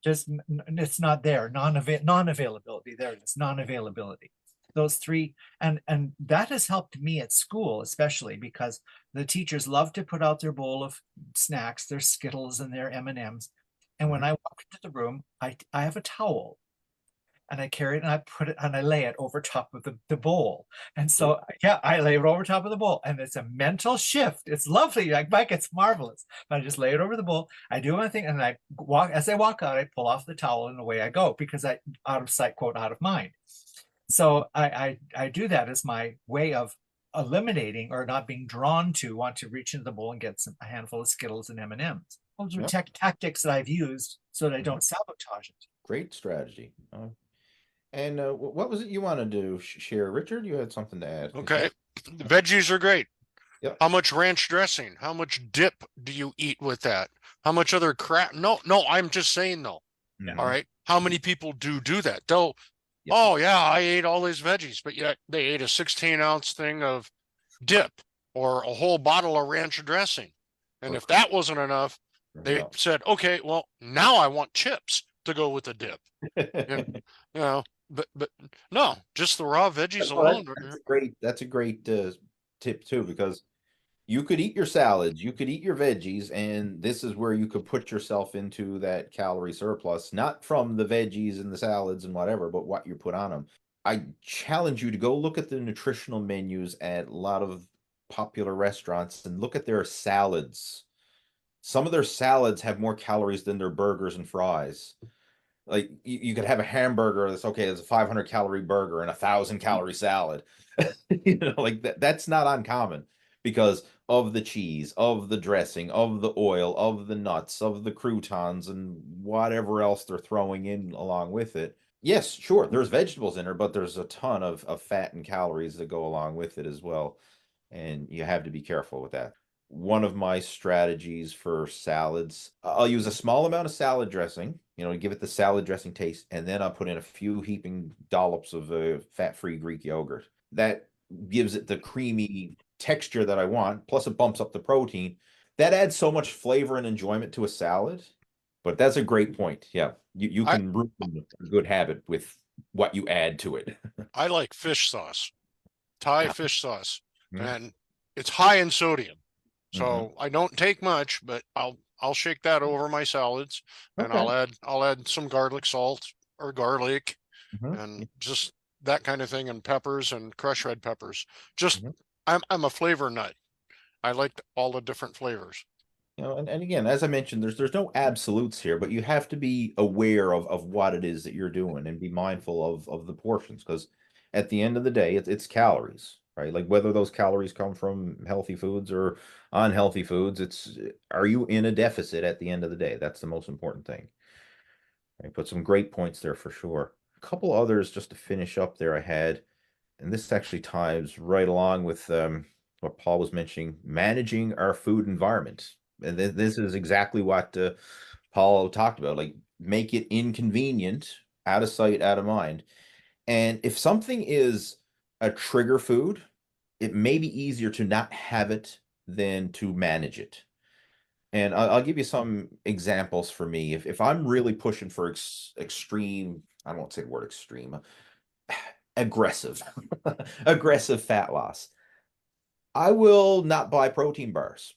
It's not there. Non-availability. There it is. Non-availability. Those three, and that has helped me at school, especially because the teachers love to put out their bowl of snacks, their Skittles and their M&Ms. And when I walk into the room, I have a towel, and I carry it and I put it and I lay it over top of the bowl. And so, yeah, I lay it over top of the bowl, and it's a mental shift. It's lovely. Like, Mike, it's marvelous. But I just lay it over the bowl. I do my thing, and as I walk out, I pull off the towel and away I go, because out of sight, quote, out of mind. So I do that as my way of eliminating or not being drawn to want to reach into the bowl and get a handful of Skittles and M&Ms. Those are tactics that I've used so that I don't sabotage it. Great strategy. And what was it you wanted to share, Richard? You had something to add. Okay. The veggies are great. Yep. How much ranch dressing? How much dip do you eat with that? How much other crap? No, I'm just saying though. Yeah. All right. How many people do that? They'll, oh yeah, I ate all these veggies, but yet they ate a 16-ounce thing of dip or a whole bottle of ranch dressing. And if that wasn't enough, they said, okay, well, now I want chips to go with the dip. And, you know, but no, just the raw veggies alone. That's a great tip too, because you could eat your salads, you could eat your veggies, and this is where you could put yourself into that calorie surplus, not from the veggies and the salads and whatever, but what you put on them. I challenge you to go look at the nutritional menus at a lot of popular restaurants and look at their salads. Some of their salads have more calories than their burgers and fries. Like, you could have a hamburger that's okay, it's a 500 calorie burger and 1,000 calorie salad. You know, like that's not uncommon because of the cheese, of the dressing, of the oil, of the nuts, of the croutons, and whatever else they're throwing in along with it. Yes, sure, there's vegetables in there, but there's a ton of fat and calories that go along with it as well. And you have to be careful with that. One of my strategies for salads, I'll use a small amount of salad dressing, you know, to give it the salad dressing taste, and then I'll put in a few heaping dollops of fat-free Greek yogurt. That gives it the creamy texture that I want, plus it bumps up the protein. That adds so much flavor and enjoyment to a salad. But that's a great point. Yeah, you can ruin a good habit with what you add to it. I like fish sauce, Thai fish sauce, and it's high in sodium. So I don't take much, but I'll shake that over my salads, and I'll add some garlic salt or garlic, and just that kind of thing, and peppers and crushed red peppers. Just I'm a flavor nut. I like all the different flavors. You know, and again, as I mentioned, there's no absolutes here, but you have to be aware of what it is that you're doing and be mindful of the portions, because at the end of the day, it's calories. Right? Like, whether those calories come from healthy foods or unhealthy foods, are you in a deficit at the end of the day? That's the most important thing. I put some great points there for sure. A couple others just to finish up there I had, and this actually ties right along with what Paul was mentioning, managing our food environment. And this is exactly what Paul talked about, like, make it inconvenient, out of sight, out of mind. And if something is a trigger food, it may be easier to not have it than to manage it. And I'll give you some examples for me. If I'm really pushing for extreme, I won't say the word extreme, aggressive, aggressive fat loss, I will not buy protein bars.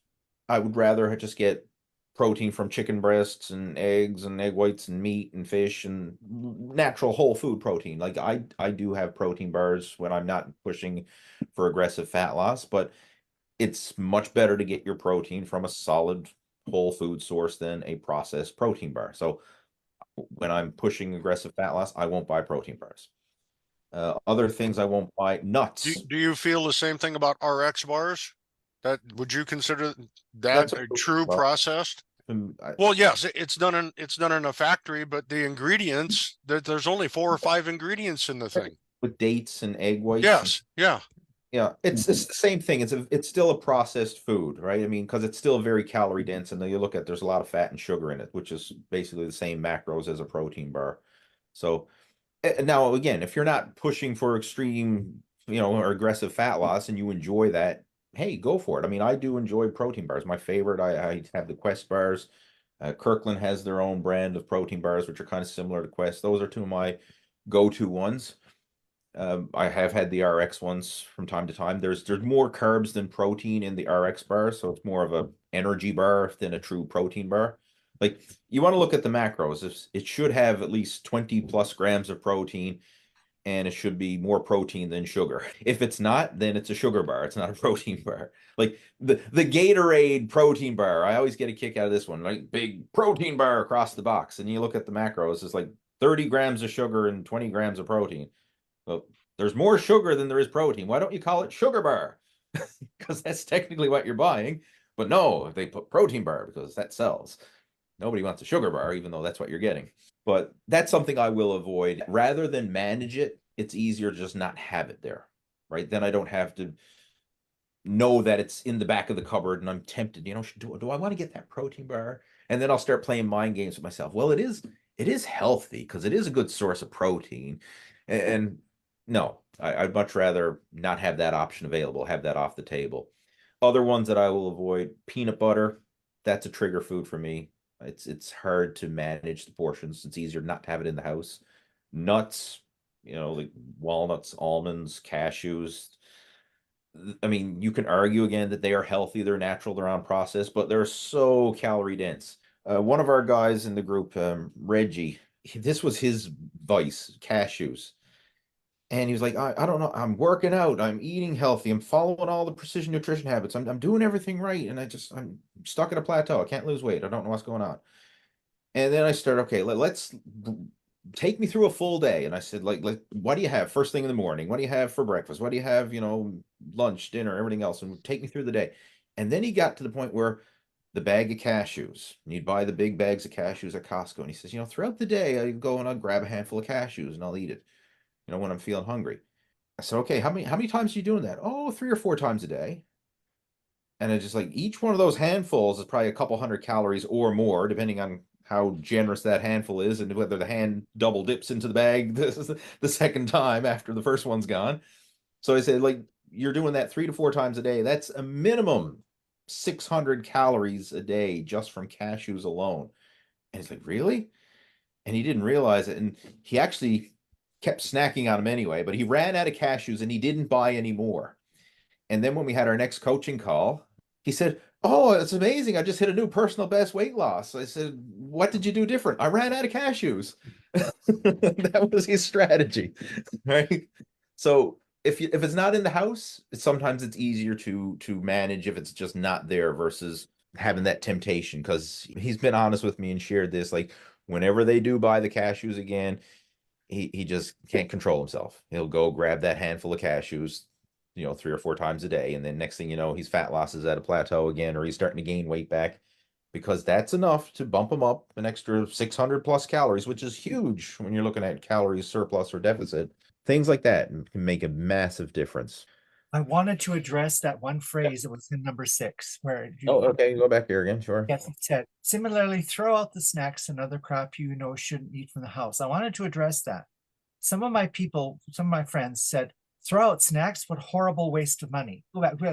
I would rather just get protein from chicken breasts and egg whites and meat and fish and natural whole food protein. Like, I do have protein bars when I'm not pushing for aggressive fat loss, but it's much better to get your protein from a solid whole food source than a processed protein bar. So when I'm pushing aggressive fat loss, I won't buy protein bars. Other things I won't buy, nuts. Do you feel the same thing about RX bars? That would you consider That's that a true bar. processed? Well, yes, it's done in a factory, but the ingredients, there's only 4 or 5 ingredients in the thing. With dates and egg whites. Yes, yeah. Yeah, it's the same thing. It's still a processed food, right? I mean, because it's still very calorie dense, and then you look at there's a lot of fat and sugar in it, which is basically the same macros as a protein bar. So now again, if you're not pushing for extreme, or aggressive fat loss and you enjoy that, hey, go for it. I mean, I do enjoy protein bars. My favorite, I have the Quest bars. Kirkland has their own brand of protein bars, which are kind of similar to Quest. Those are two of my go-to ones. I have had the RX ones from time to time. There's more carbs than protein in the RX bar, so it's more of a energy bar than a true protein bar. Like, you want to look at the macros. It should have at least 20 plus grams of protein, and it should be more protein than sugar. If it's not, then it's a sugar bar. It's not a protein bar. Like the Gatorade protein bar, I always get a kick out of this one. Like, big protein bar across the box, and you look at the macros, it's like 30 grams of sugar and 20 grams of protein. Well, there's more sugar than there is protein. Why don't you call it sugar bar? Because that's technically what you're buying. But no, they put protein bar because that sells. Nobody wants a sugar bar, even though that's what you're getting. But that's something I will avoid. Rather than manage it, it's easier to just not have it there, right? Then I don't have to know that it's in the back of the cupboard and I'm tempted, do I want to get that protein bar? And then I'll start playing mind games with myself. Well, it is healthy because it is a good source of protein. And no, I'd much rather not have that option available, have that off the table. Other ones that I will avoid, peanut butter. That's a trigger food for me. It's hard to manage the portions. It's easier not to have it in the house. Nuts, like walnuts, almonds, cashews. I mean, you can argue again that they are healthy, they're natural, they're unprocessed, but they're so calorie dense. One of our guys in the group, Reggie, this was his vice, cashews. And he was like, I don't know, I'm working out, I'm eating healthy, I'm following all the precision nutrition habits, I'm doing everything right, and I'm stuck at a plateau. I can't lose weight. I don't know what's going on. And then I started, okay, let's take me through a full day. And I said, like, what do you have first thing in the morning? What do you have for breakfast? What do you have, lunch, dinner, everything else? And take me through the day. And then he got to the point where the bag of cashews, and you'd buy the big bags of cashews at Costco. And he says, throughout the day, I go and I'll grab a handful of cashews and I'll eat it, when I'm feeling hungry. I said, okay, how many times are you doing that? Oh, 3 or 4 times a day. And it's just like, each one of those handfuls is probably a couple hundred calories or more, depending on how generous that handful is and whether the hand double dips into the bag the second time after the first one's gone. So I said, like, you're doing that 3 to 4 times a day. That's a minimum 600 calories a day just from cashews alone. And he's like, really? And he didn't realize it. And he actually kept snacking on them anyway, but he ran out of cashews and he didn't buy any more. And then when we had our next coaching call, he said, oh, it's amazing. I just hit a new personal best weight loss. I said, what did you do different? I ran out of cashews. That was his strategy, right? So if it's not in the house, sometimes it's easier to manage if it's just not there versus having that temptation, because he's been honest with me and shared this, like, whenever they do buy the cashews again, he just can't control himself. He'll go grab that handful of cashews, 3 or 4 times a day. And then next thing you know, his fat loss is at a plateau again, or he's starting to gain weight back, because that's enough to bump him up an extra 600 plus calories, which is huge when you're looking at calories surplus or deficit. Things like that can make a massive difference. I wanted to address that one phrase that was in number 6, where okay, go back here again, sure. Yes, it said, similarly, throw out the snacks and other crap shouldn't eat from the house. I wanted to address that. Some of my friends said, throw out snacks, what horrible waste of money.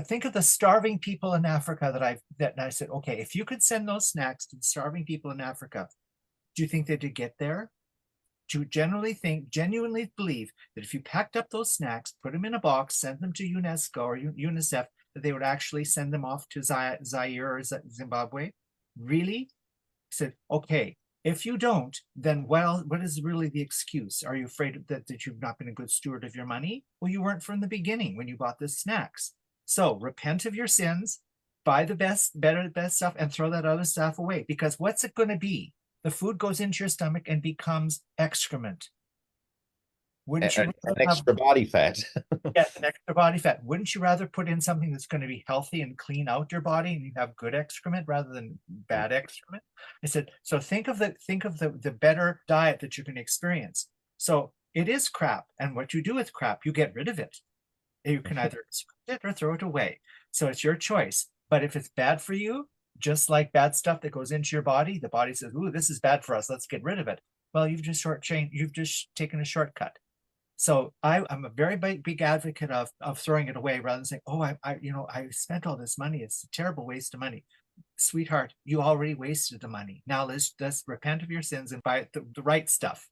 Think of the starving people in Africa that I said, okay, if you could send those snacks to the starving people in Africa, do you think they would get there? Do you genuinely believe that if you packed up those snacks, put them in a box, sent them to UNESCO or UNICEF, that they would actually send them off to Zaire or Zimbabwe? Really? I said, okay, if you don't, then what is really the excuse? Are you afraid that you've not been a good steward of your money? Well, you weren't from the beginning when you bought the snacks. So repent of your sins, buy the best stuff, and throw that other stuff away. Because what's it going to be? The food goes into your stomach and becomes excrement. Wouldn't you An rather have extra body fat. yes, an extra body fat? Wouldn't you rather put in something that's going to be healthy and clean out your body and you have good excrement rather than bad excrement? I said, so think of the better diet that you can experience. So it is crap. And what you do with crap, you get rid of it. You can either accept it or throw it away. So it's your choice. But if it's bad for you, just like bad stuff that goes into your body, the body says, ooh, this is bad for us, let's get rid of it. Well, you've just taken a shortcut. So I'm a very big advocate of throwing it away rather than saying, oh, I spent all this money. It's a terrible waste of money. Sweetheart, you already wasted the money. Now let's repent of your sins and buy the right stuff.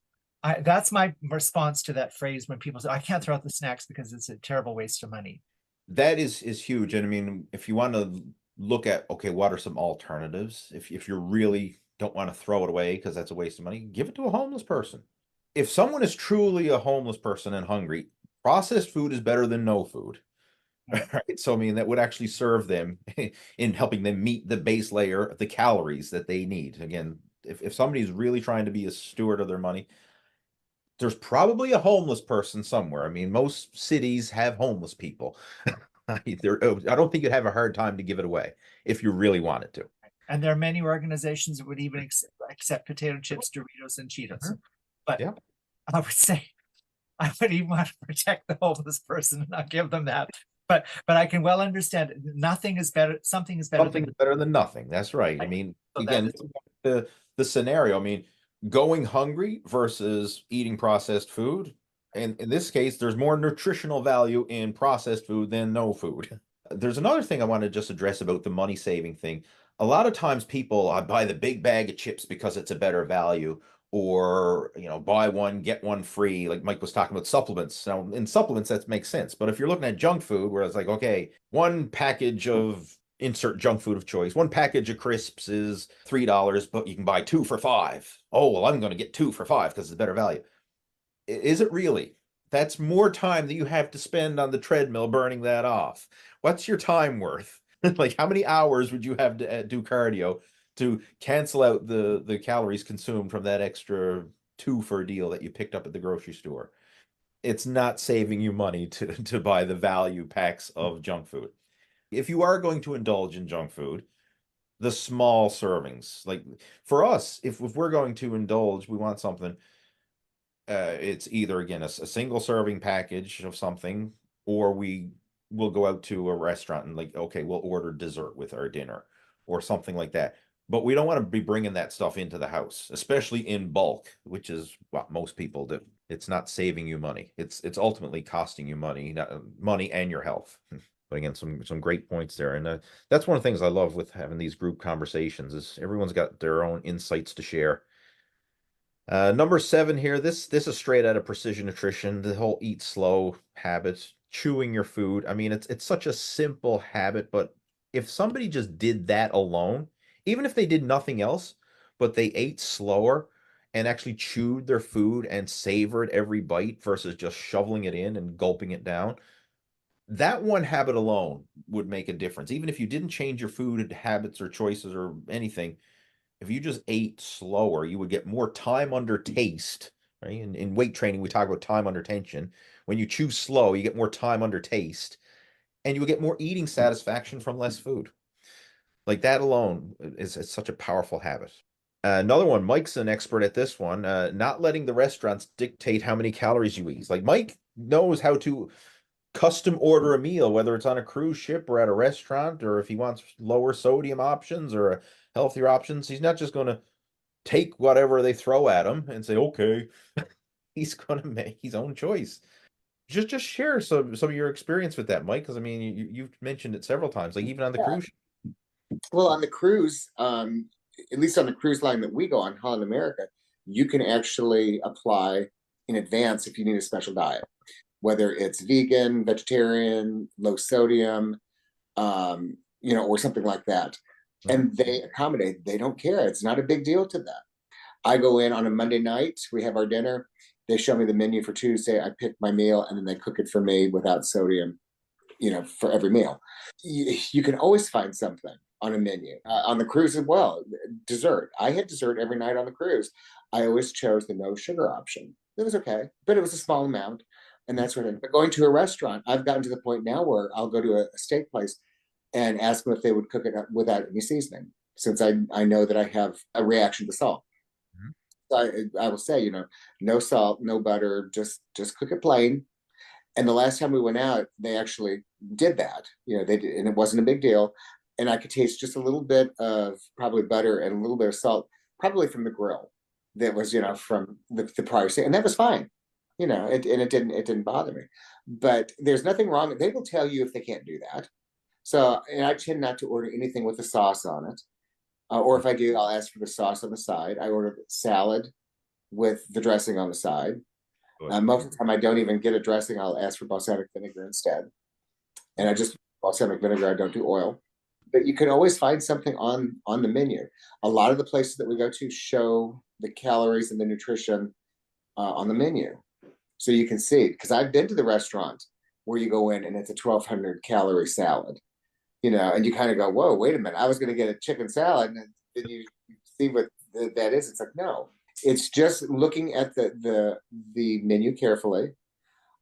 That's my response to that phrase when people say, I can't throw out the snacks because it's a terrible waste of money. That is huge. And I mean, if you want to look at, okay, what are some alternatives? If you really don't want to throw it away because that's a waste of money, give it to a homeless person. If someone is truly a homeless person and hungry, processed food is better than no food. Right. So, I mean, that would actually serve them in helping them meet the base layer of the calories that they need. Again, if somebody's really trying to be a steward of their money, there's probably a homeless person somewhere. I mean, most cities have homeless people. I don't think you'd have a hard time to give it away if you really wanted to. And there are many organizations that would even accept potato chips, Doritos, and Cheetos. But yeah. I would say I would even want to protect the homeless person and not give them that. But I can well understand it. Nothing is better. Something is better. Something is better than nothing. That's right. I mean, so again, the scenario. I mean, going hungry versus eating processed food. And in this case, there's more nutritional value in processed food than no food. There's another thing I want to just address about the money saving thing. A lot of times people buy the big bag of chips because it's a better value, or, you know, buy one, get one free. Like Mike was talking about supplements. Now in supplements, that makes sense. But if you're looking at junk food, where it's like, okay, one package of insert junk food of choice, one package of crisps is $3, but you can buy 2 for $5. Oh, well, I'm going to get 2 for $5 because it's better value. Is it really? That's more time that you have to spend on the treadmill burning that off. What's your time worth? Like, how many hours would you have to do cardio to cancel out the calories consumed from that extra 2 for deal that you picked up at the grocery store? It's not saving you money to buy the value packs of junk food. If you are going to indulge in junk food, the small servings, like for us, if we're going to indulge, we want something, it's either, again, a single serving package of something, or we will go out to a restaurant and, like, okay, we'll order dessert with our dinner or something like that. But we don't want to be bringing that stuff into the house, especially in bulk, which is what most people do. It's not saving you money. It's ultimately costing you money, money and your health. But again, some great points there. And that's one of the things I love with having these group conversations is everyone's got their own insights to share. Number 7 here, this is straight out of Precision Nutrition, the whole eat slow habit, chewing your food. I mean, it's such a simple habit, but if somebody just did that alone, even if they did nothing else, but they ate slower and actually chewed their food and savored every bite versus just shoveling it in and gulping it down, that one habit alone would make a difference. Even if you didn't change your food habits or choices or anything, if you just ate slower, you would get more time under taste, right? In weight training, we talk about time under tension. When you chew slow, you get more time under taste, and you will get more eating satisfaction from less food. Like, that alone is such a powerful habit. Another one, Mike's an expert at this one, not letting the restaurants dictate how many calories you eat. Like, Mike knows how to custom order a meal, whether it's on a cruise ship or at a restaurant, or if he wants lower sodium options or healthier options. He's not just going to take whatever they throw at him and say, okay. He's going to make his own choice. Just share some of your experience with that, Mike, because I mean, you've mentioned it several times, like even on the cruise ship. Well, on the cruise, at least on the cruise line that we go on, Holland America, you can actually apply in advance if you need a special diet, whether it's vegan, vegetarian, low sodium, or something like that. And they accommodate. They don't care. It's not a big deal to them. I go in on a Monday night. We have our dinner. They show me the menu for Tuesday. I pick my meal, and then they cook it for me without sodium, for every meal. You can always find something on a menu. On the cruise as well, dessert. I had dessert every night on the cruise. I always chose the no sugar option. It was okay, but it was a small amount, and that's sort of. But going to a restaurant, I've gotten to the point now where I'll go to a steak place and ask them if they would cook it up without any seasoning, since I know that I have a reaction to salt. Mhm. So I will say, no salt, no butter, just cook it plain. And the last time we went out, they actually did that. They did, and it wasn't a big deal. And I could taste just a little bit of probably butter and a little bit of salt, probably from the grill that was, from the prior state, and that was fine. It didn't bother me. But there's nothing wrong. They will tell you if they can't do that. So, and I tend not to order anything with a sauce on it. Or if I do, I'll ask for the sauce on the side. I order salad with the dressing on the side. Most of the time, I don't even get a dressing. I'll ask for balsamic vinegar instead. And I just balsamic vinegar. I don't do oil. But you can always find something on the menu. A lot of the places that we go to show the calories and the nutrition on the menu. So you can see, because I've been to the restaurant where you go in and it's a 1,200 calorie salad, and you kind of go, whoa, wait a minute. I was going to get a chicken salad. And then you see what that is. It's like, no, it's just looking at the menu carefully.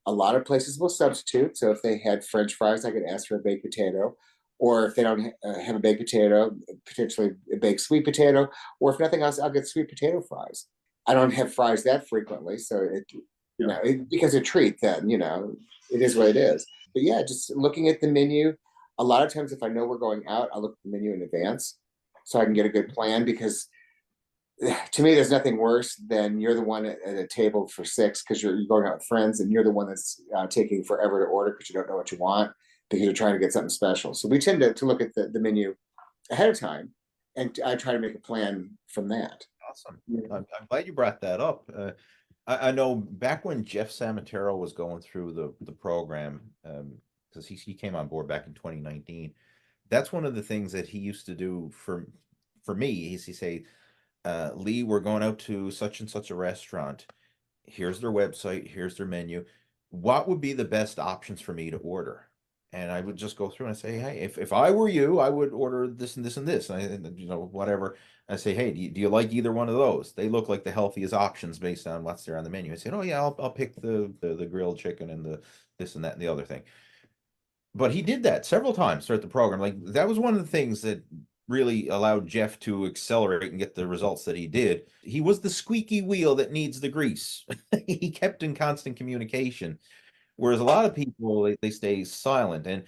A lot of places will substitute. So if they had French fries, I could ask for a baked potato. Or if they don't have a baked potato, potentially a baked sweet potato. Or if nothing else, I'll get sweet potato fries. I don't have fries that frequently. So it becomes a treat then, it is what it is. But yeah, just looking at the menu. A lot of times if I know we're going out, I'll look at the menu in advance so I can get a good plan, because to me, there's nothing worse than you're the one at a table for 6 because you're going out with friends, and you're the one that's taking forever to order because you don't know what you want, because you're trying to get something special. So we tend to look at the menu ahead of time, and I try to make a plan from that. Awesome. I'm glad you brought that up. I know back when Jeff Samatero was going through the program, because he came on board back in 2019. That's one of the things that he used to do for me. Is he say, Lee, we're going out to such and such a restaurant. Here's their website. Here's their menu. What would be the best options for me to order? And I would just go through and say, hey, if I were you, I would order this and this and this, and whatever. I say, hey, do you like either one of those? They look like the healthiest options based on what's there on the menu. I said, oh yeah, I'll pick the grilled chicken and the this and that and the other thing. But he did that several times throughout the program. Like, that was one of the things that really allowed Jeff to accelerate and get the results that he did. He was the squeaky wheel that needs the grease. He kept in constant communication. Whereas a lot of people, they stay silent, and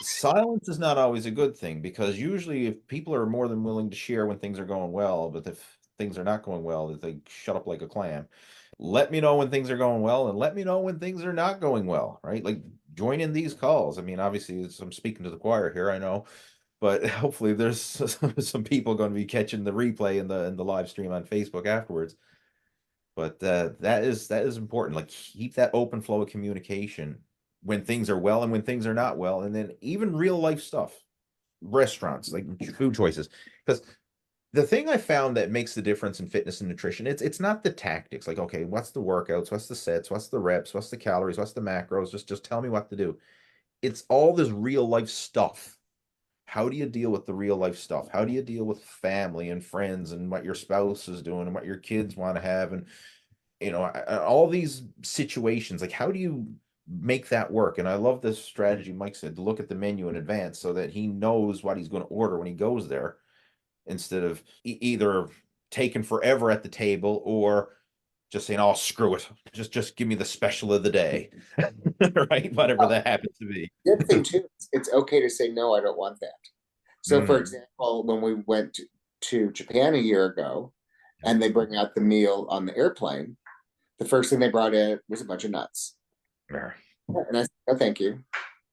silence is not always a good thing, because usually if people are more than willing to share when things are going well, but if things are not going well, that they shut up like a clam. Let me know when things are going well, and let me know when things are not going well, right? Like, join in these calls. I mean, obviously I'm speaking to the choir here, I know, but hopefully there's some people going to be catching the replay in the live stream on Facebook afterwards. But that is important. Like, keep that open flow of communication when things are well and when things are not well, and then even real life stuff, restaurants, like food choices. Because the thing I found that makes the difference in fitness and nutrition, it's not the tactics. Like, okay, what's the workouts, what's the sets, what's the reps, what's the calories, what's the macros? Just tell me what to do. It's all this real life stuff. How do you deal with the real life stuff? How do you deal with family and friends and what your spouse is doing and what your kids want to have, and all these situations? Like, how do you make that work? And I love this strategy Mike said, to look at the menu in advance so that he knows what he's going to order when he goes there, instead of either taking forever at the table or just saying, oh, screw it, just give me the special of the day. Right, whatever that happens to be. The other thing too, it's okay to say no, I don't want that. So for example, when we went to Japan a year ago and they bring out the meal on the airplane, the first thing they brought in was a bunch of nuts. Yeah. And I said, oh, thank you.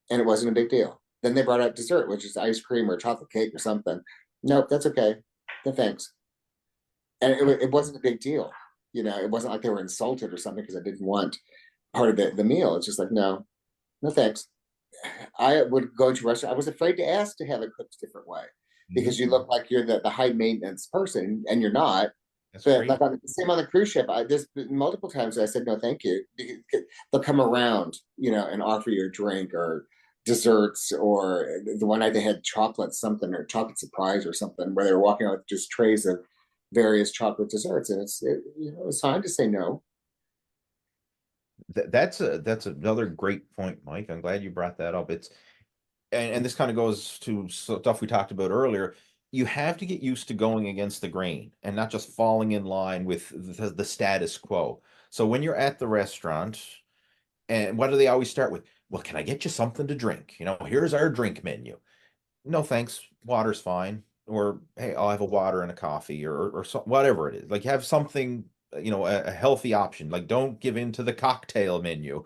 And it wasn't a big deal. Then they brought out dessert, which is ice cream or chocolate cake or something. Nope, that's okay. No thanks. And it wasn't a big deal. It wasn't like they were insulted or something because I didn't want part of the meal. It's just like, no thanks. I would go to a restaurant. I was afraid to ask to have it cooked a different way, because you look like you're the high maintenance person, and you're not. That's but great. like same on the cruise ship, there's been multiple times I said no thank you. They'll come around, and offer you a drink or desserts, or the one night they had chocolate something, or chocolate surprise or something, where they were walking out with just trays of various chocolate desserts, and it's fine to say no. That's another great point, Mike. I'm glad you brought that up. And this kind of goes to stuff we talked about earlier. You have to get used to going against the grain and not just falling in line with the status quo. So when you're at the restaurant, and what do they always start with? Well, can I get you something to drink? Here's our drink menu. No, thanks. Water's fine. Or, hey, I'll have a water and a coffee or whatever it is. Like, have something, a healthy option. Like, don't give in to the cocktail menu.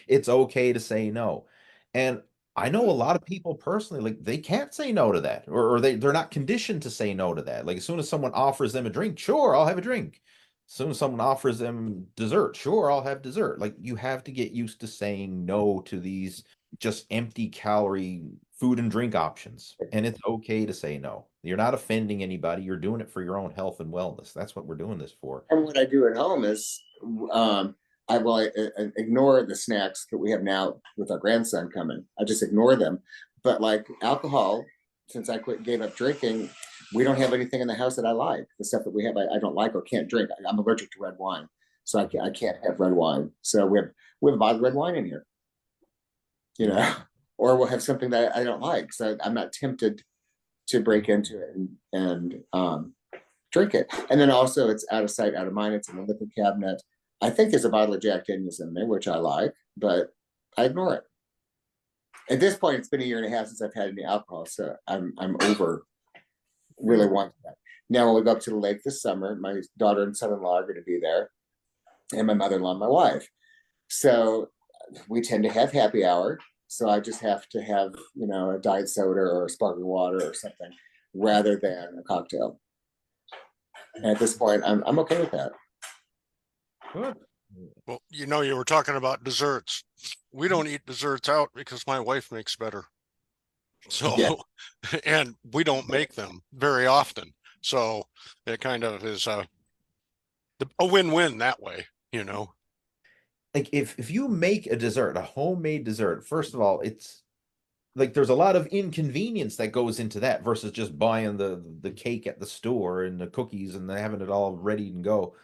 It's okay to say no. And I know a lot of people personally, like, they can't say no to that, or they're not conditioned to say no to that. Like, as soon as someone offers them a drink, sure, I'll have a drink. As soon as someone offers them dessert, sure, I'll have dessert. Like, you have to get used to saying no to these just empty calorie food and drink options. And it's okay to say no. You're not offending anybody. You're doing it for your own health and wellness. That's what we're doing this for. And what I do at home is I will ignore the snacks that we have now with our grandson coming. I just ignore them. But like alcohol, since I gave up drinking, we don't have anything in the house that I like. The stuff that we have, I don't like or can't drink. I'm allergic to red wine, so I can't have red wine. So we have a bottle of red wine in here, or we'll have something that I don't like. So I'm not tempted to break into it and drink it. And then also it's out of sight, out of mind. It's in the liquor cabinet. I think there's a bottle of Jack Daniels in there, which I like, but I ignore it. At this point, it's been a year and a half since I've had any alcohol, so I'm over really wanting that. Now, when we go up to the lake this summer, my daughter and son-in-law are going to be there, and my mother-in-law and my wife. So we tend to have happy hour. So I just have to have, a diet soda or a sparkling water or something rather than a cocktail. And at this point, I'm okay with that. Good. Well, you were talking about desserts. We don't eat desserts out because my wife makes better. So, yeah. And we don't make them very often. So it kind of is a win-win that way, Like if you make a dessert, a homemade dessert, first of all, it's like there's a lot of inconvenience that goes into that versus just buying the cake at the store and the cookies and having it all ready and go.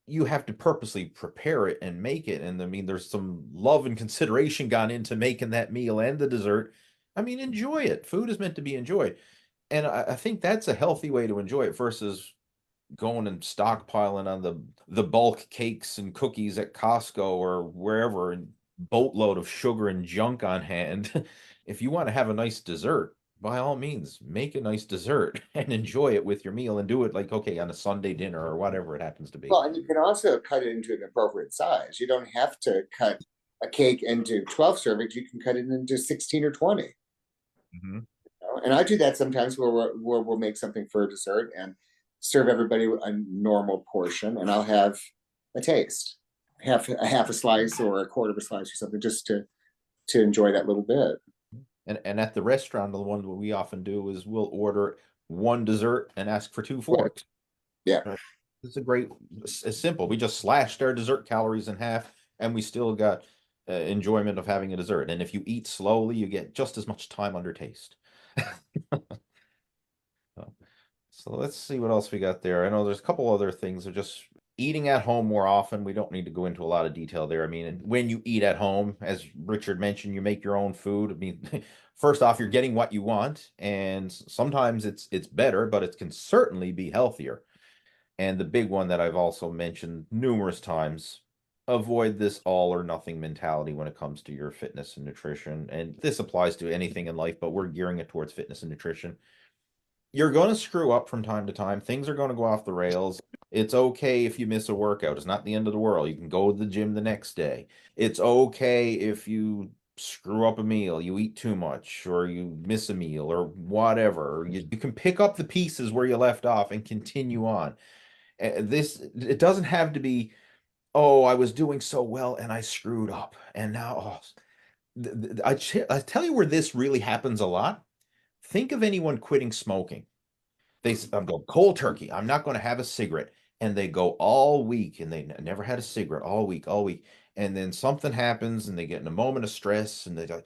You have to purposely prepare it and make it. And I mean, there's some love and consideration gone into making that meal and the dessert. I mean, enjoy it. Food is meant to be enjoyed. And I think that's a healthy way to enjoy it versus going and stockpiling on the bulk cakes and cookies at Costco or wherever and boatload of sugar and junk on hand. If you want to have a nice dessert, by all means, make a nice dessert and enjoy it with your meal and do it like, okay, on a Sunday dinner or whatever it happens to be. Well, and you can also cut it into an appropriate size. You don't have to cut a cake into 12 servings. You can cut it into 16 or 20. Mm-hmm. And I do that sometimes where we'll make something for a dessert and serve everybody a normal portion, and I'll have a taste, half a slice or a quarter of a slice or something, just to enjoy that little bit. And at the restaurant, the one that we often do is we'll order one dessert and ask for 2 forks. Yeah. It's it's simple. We just slashed our dessert calories in half and we still got enjoyment of having a dessert. And if you eat slowly, you get just as much time under taste. So let's see what else we got there. I know there's a couple other things of just eating at home more often. We don't need to go into a lot of detail there. I mean, when you eat at home, as Richard mentioned, you make your own food. I mean, first off, you're getting what you want, and sometimes it's better, but it can certainly be healthier. And the big one that I've also mentioned numerous times, avoid this all or nothing mentality when it comes to your fitness and nutrition. And this applies to anything in life, but we're gearing it towards fitness and nutrition. You're going to screw up from time to time. Things are going to go off the rails. It's okay if you miss a workout. It's not the end of the world. You can go to the gym the next day. It's okay if you screw up a meal, you eat too much, or you miss a meal, or whatever. You can pick up the pieces where you left off and continue on. It doesn't have to be, oh, I was doing so well and I screwed up. And now, I tell you where this really happens a lot. Think of anyone quitting smoking. I'm going cold turkey. I'm not going to have a cigarette. And they go all week and they never had a cigarette all week. And then something happens and they get in a moment of stress and they go,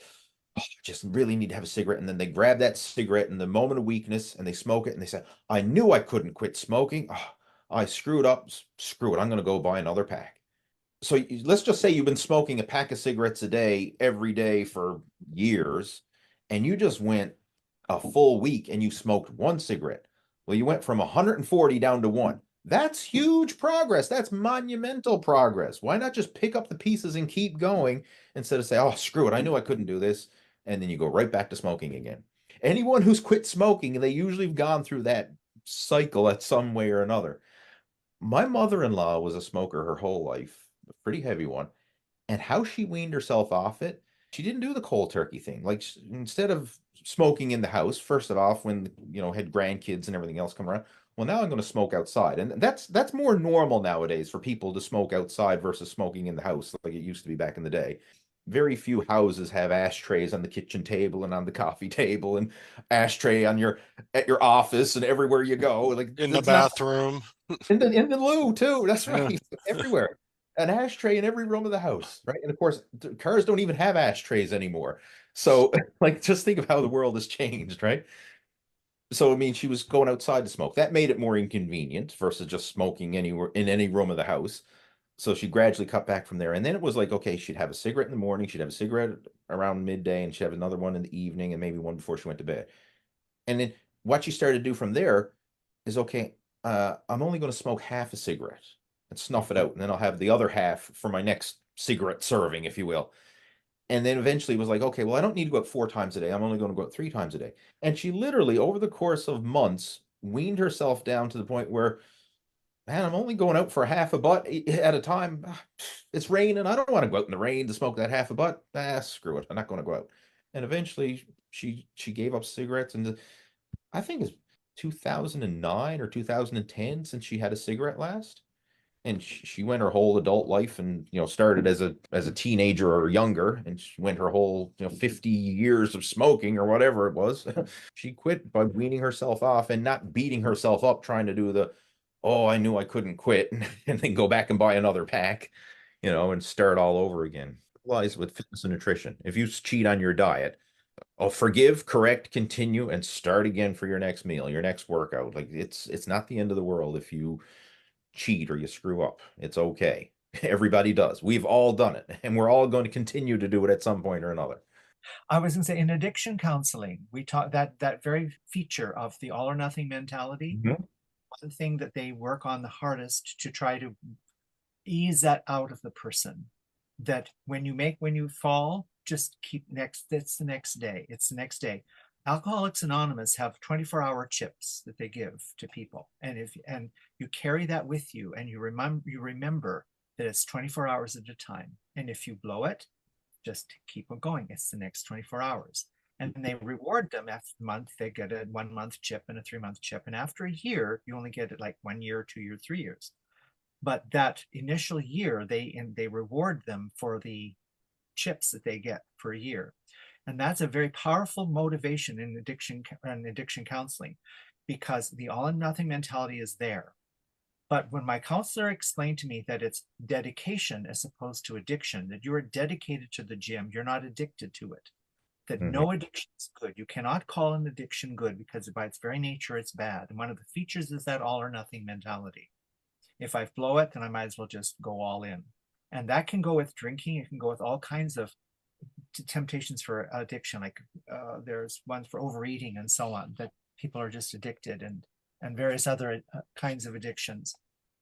oh, I just really need to have a cigarette. And then they grab that cigarette in the moment of weakness and they smoke it. And they say, I knew I couldn't quit smoking. Oh, I screwed up. Screw it. I'm going to go buy another pack. So let's just say you've been smoking a pack of cigarettes a day every day for years, and you just went a full week and you smoked one cigarette. Well, you went from 140 down to one. That's huge progress. That's monumental progress. Why not just pick up the pieces and keep going instead of say, oh, screw it, I knew I couldn't do this. And then you go right back to smoking again. Anyone who's quit smoking, they usually have gone through that cycle at some way or another. My mother-in-law was a smoker her whole life, a pretty heavy one. And how she weaned herself off it, she didn't do the cold turkey thing. Like instead of smoking in the house, first it off when had grandkids and everything else come around. Well, now I'm going to smoke outside, and that's more normal nowadays for people to smoke outside versus smoking in the house, like it used to be back in the day. Very few houses have ashtrays on the kitchen table and on the coffee table, and ashtray on at your office and everywhere you go. Like in the bathroom, in the loo too. That's right, yeah. everywhere. An ashtray in every room of the house, right? And of course, cars don't even have ashtrays anymore. So, like, just think of how the world has changed, right? So, I mean, she was going outside to smoke. That made it more inconvenient versus just smoking anywhere in any room of the house. So she gradually cut back from there. And then it was like, okay, she'd have a cigarette in the morning, she'd have a cigarette around midday, and she'd have another one in the evening, and maybe one before she went to bed. And then what she started to do from there is, okay, I'm only going to smoke half a cigarette and snuff it out, and then I'll have the other half for my next cigarette serving, if you will. And then eventually it was like, okay, well, I don't need to go out 4 times a day. I'm only going to go out 3 times a day. And she literally, over the course of months, weaned herself down to the point where, man, I'm only going out for half a butt at a time. It's raining. I don't want to go out in the rain to smoke that half a butt. Screw it. I'm not going to go out. And eventually she gave up cigarettes, and I think it's 2009 or 2010 since she had a cigarette last. And she went her whole adult life, and started as a teenager or younger, and she went her whole 50 years of smoking or whatever it was. She quit by weaning herself off and not beating herself up trying to do the, oh, I knew I couldn't quit, and then go back and buy another pack, and start all over again. Lies with fitness and nutrition. If you cheat on your diet, forgive, correct, continue, and start again for your next meal, your next workout. Like it's not the end of the world if you cheat or you screw up. It's okay. Everybody does. We've all done it, and we're all going to continue to do it at some point or another. I was going to say, in addiction counseling, we talk that very feature of the all or nothing mentality. Mm-hmm. One thing that they work on the hardest to try to ease that out of the person, that when you fall, just keep it's the next day. It's the next day. Alcoholics Anonymous have 24-hour chips that they give to people, and you carry that with you, and you remember that it's 24 hours at a time, and if you blow it, just keep on going. It's the next 24 hours, and they reward them after the month. They get a 1-month chip and a 3-month chip, and after a year, you only get it like 1 year, 2 years, 3 years. But that initial year, they reward them for the chips that they get for a year. And that's a very powerful motivation in addiction counseling, because the all or nothing mentality is there. But when my counselor explained to me that it's dedication as opposed to addiction, that you are dedicated to the gym, you're not addicted to it, that no addiction is good. You cannot call an addiction good, because by its very nature, it's bad. And one of the features is that all or nothing mentality. If I blow it, then I might as well just go all in. And that can go with drinking. It can go with all kinds of temptations for addiction, like there's ones for overeating and so on, that people are just addicted, and various other kinds of addictions.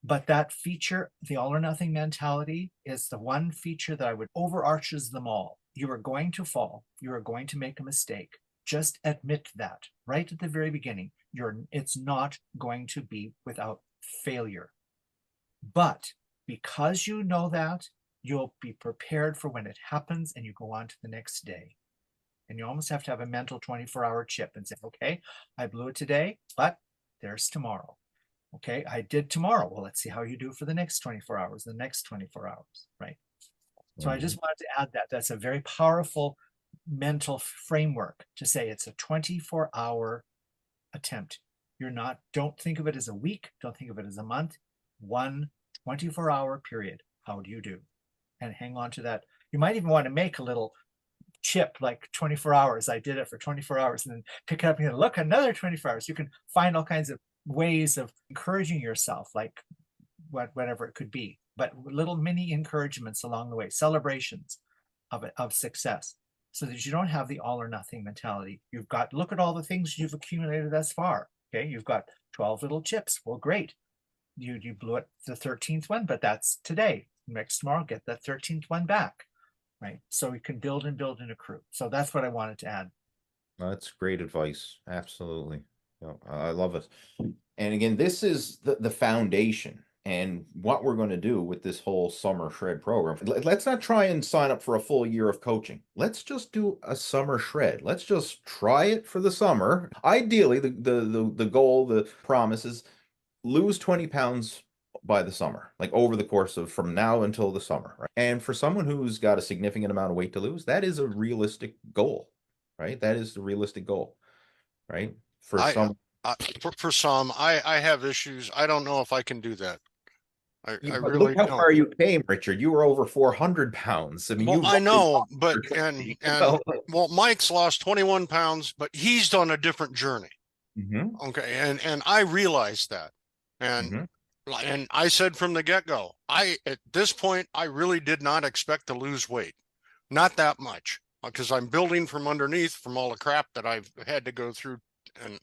But that feature, the all or nothing mentality, is the one feature that I would overarches them all. You are going to fall. You are going to make a mistake. Just admit that right at the very beginning. It's not going to be without failure. But because you know that, you'll be prepared for when it happens, and you go on to the next day. And you almost have to have a mental 24-hour chip and say, okay, I blew it today, but there's tomorrow. Okay, I did tomorrow. Well, let's see how you do for the next 24 hours, the next 24 hours, right? So I just wanted to add that. That's a very powerful mental framework to say it's a 24-hour attempt. Don't think of it as a week. Don't think of it as a month. One 24-hour period. How do you do? And hang on to that. You might even want to make a little chip, like 24 hours. I did it for 24 hours, and then pick it up and look, another 24 hours. You can find all kinds of ways of encouraging yourself, like whatever it could be, but little mini encouragements along the way, celebrations of success, so that you don't have the all or nothing mentality. You've got, look at all the things you've accumulated thus far. Okay, you've got 12 little chips. Well, great. You blew it the 13th one, but that's today. Next tomorrow, get that 13th one back. Right. So we can build and accrue. So that's what I wanted to add. That's great advice. Absolutely. I love it. And again, this is the foundation and what we're going to do with this whole summer shred program. Let's not try and sign up for a full year of coaching. Let's just do a summer shred. Let's just try it for the summer. Ideally, the goal, the promise is lose 20 pounds by the summer, like over the course of from now until the summer. Right? And for someone who's got a significant amount of weight to lose, that is a realistic goal, right? That is the realistic goal, right? For some, I have issues. I don't know if I can do that. I really look how don't. far you came, Richard. You were over 400 pounds. I mean, well, I know, but and well, Mike's lost 21 pounds, but he's done a different journey. Mm-hmm. Okay, and I realized that, and mm-hmm. and I said from the get-go, at this point I really did not expect to lose weight, not that much, because I'm building from underneath from all the crap that I've had to go through, and